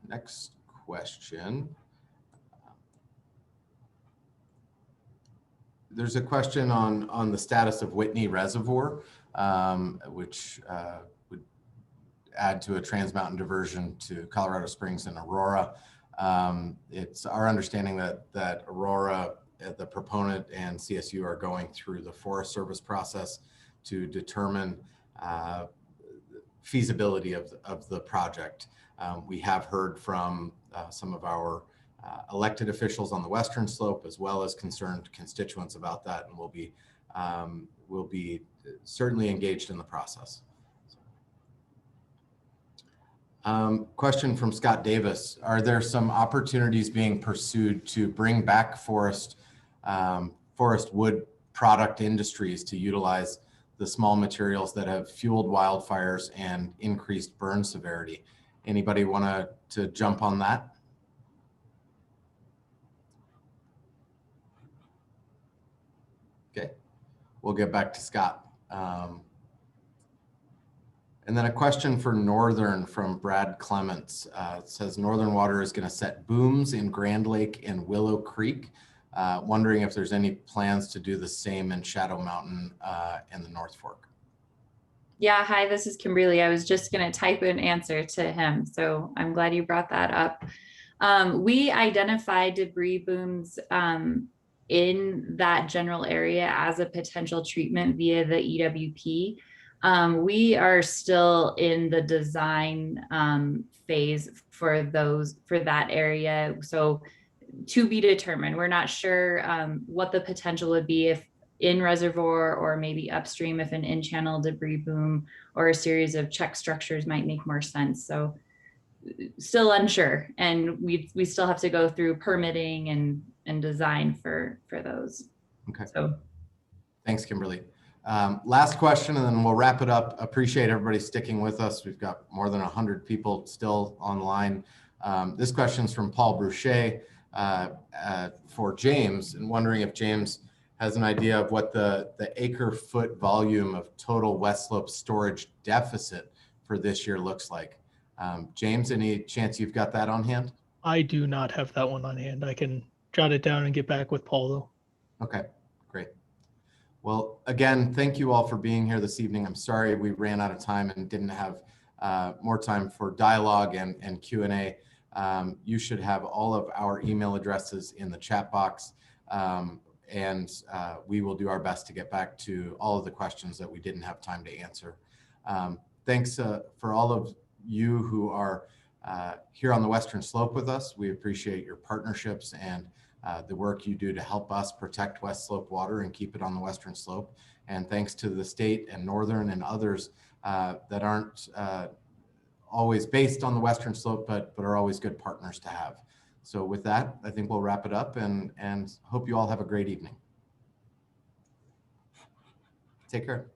Next question. There's a question on the status of Whitney Reservoir, which would add to a Trans Mountain diversion to Colorado Springs and Aurora. It's our understanding that Aurora, the proponent, and CSU are going through the Forest Service process to determine feasibility of the project. We have heard from some of our elected officials on the western slope, as well as concerned constituents about that, and we'll be certainly engaged in the process. Question from Scott Davis. Are there some opportunities being pursued to bring back forest wood product industries to utilize the small materials that have fueled wildfires and increased burn severity? Anybody want to jump on that? Okay, we'll get back to Scott. And then a question for Northern from Brad Clements. It says Northern Water is going to set booms in Grand Lake and Willow Creek. Wondering if there's any plans to do the same in Shadow Mountain and the North Fork. Yeah, hi, this is Kimberly. I was just going to type an answer to him, so I'm glad you brought that up. We identified debris booms in that general area as a potential treatment via the EWP. We are still in the design phase for that area. So to be determined, we're not sure what the potential would be if in reservoir or maybe upstream, if an in-channel debris boom or a series of check structures might make more sense. So still unsure. And we still have to go through permitting and design for those. Okay. So thanks, Kimberly. Last question, and then we'll wrap it up. Appreciate everybody sticking with us. We've got more than 100 people still online. This question is from Paul Bruchet for James, and wondering if James has an idea of what the acre foot volume of total West Slope storage deficit for this year looks like. James, any chance you've got that on hand? I do not have that one on hand. I can jot it down and get back with Paul though. Okay, great. Well, again, thank you all for being here this evening. I'm sorry we ran out of time and didn't have more time for dialogue and Q&A. You should have all of our email addresses in the chat box, and we will do our best to get back to all of the questions that we didn't have time to answer. Thanks for all of you who are here on the Western Slope with us. We appreciate your partnerships and the work you do to help us protect West Slope water and keep it on the Western Slope. And thanks to the state and Northern and others that aren't always based on the Western Slope, but are always good partners to have. So with that, I think we'll wrap it up and hope you all have a great evening. Take care.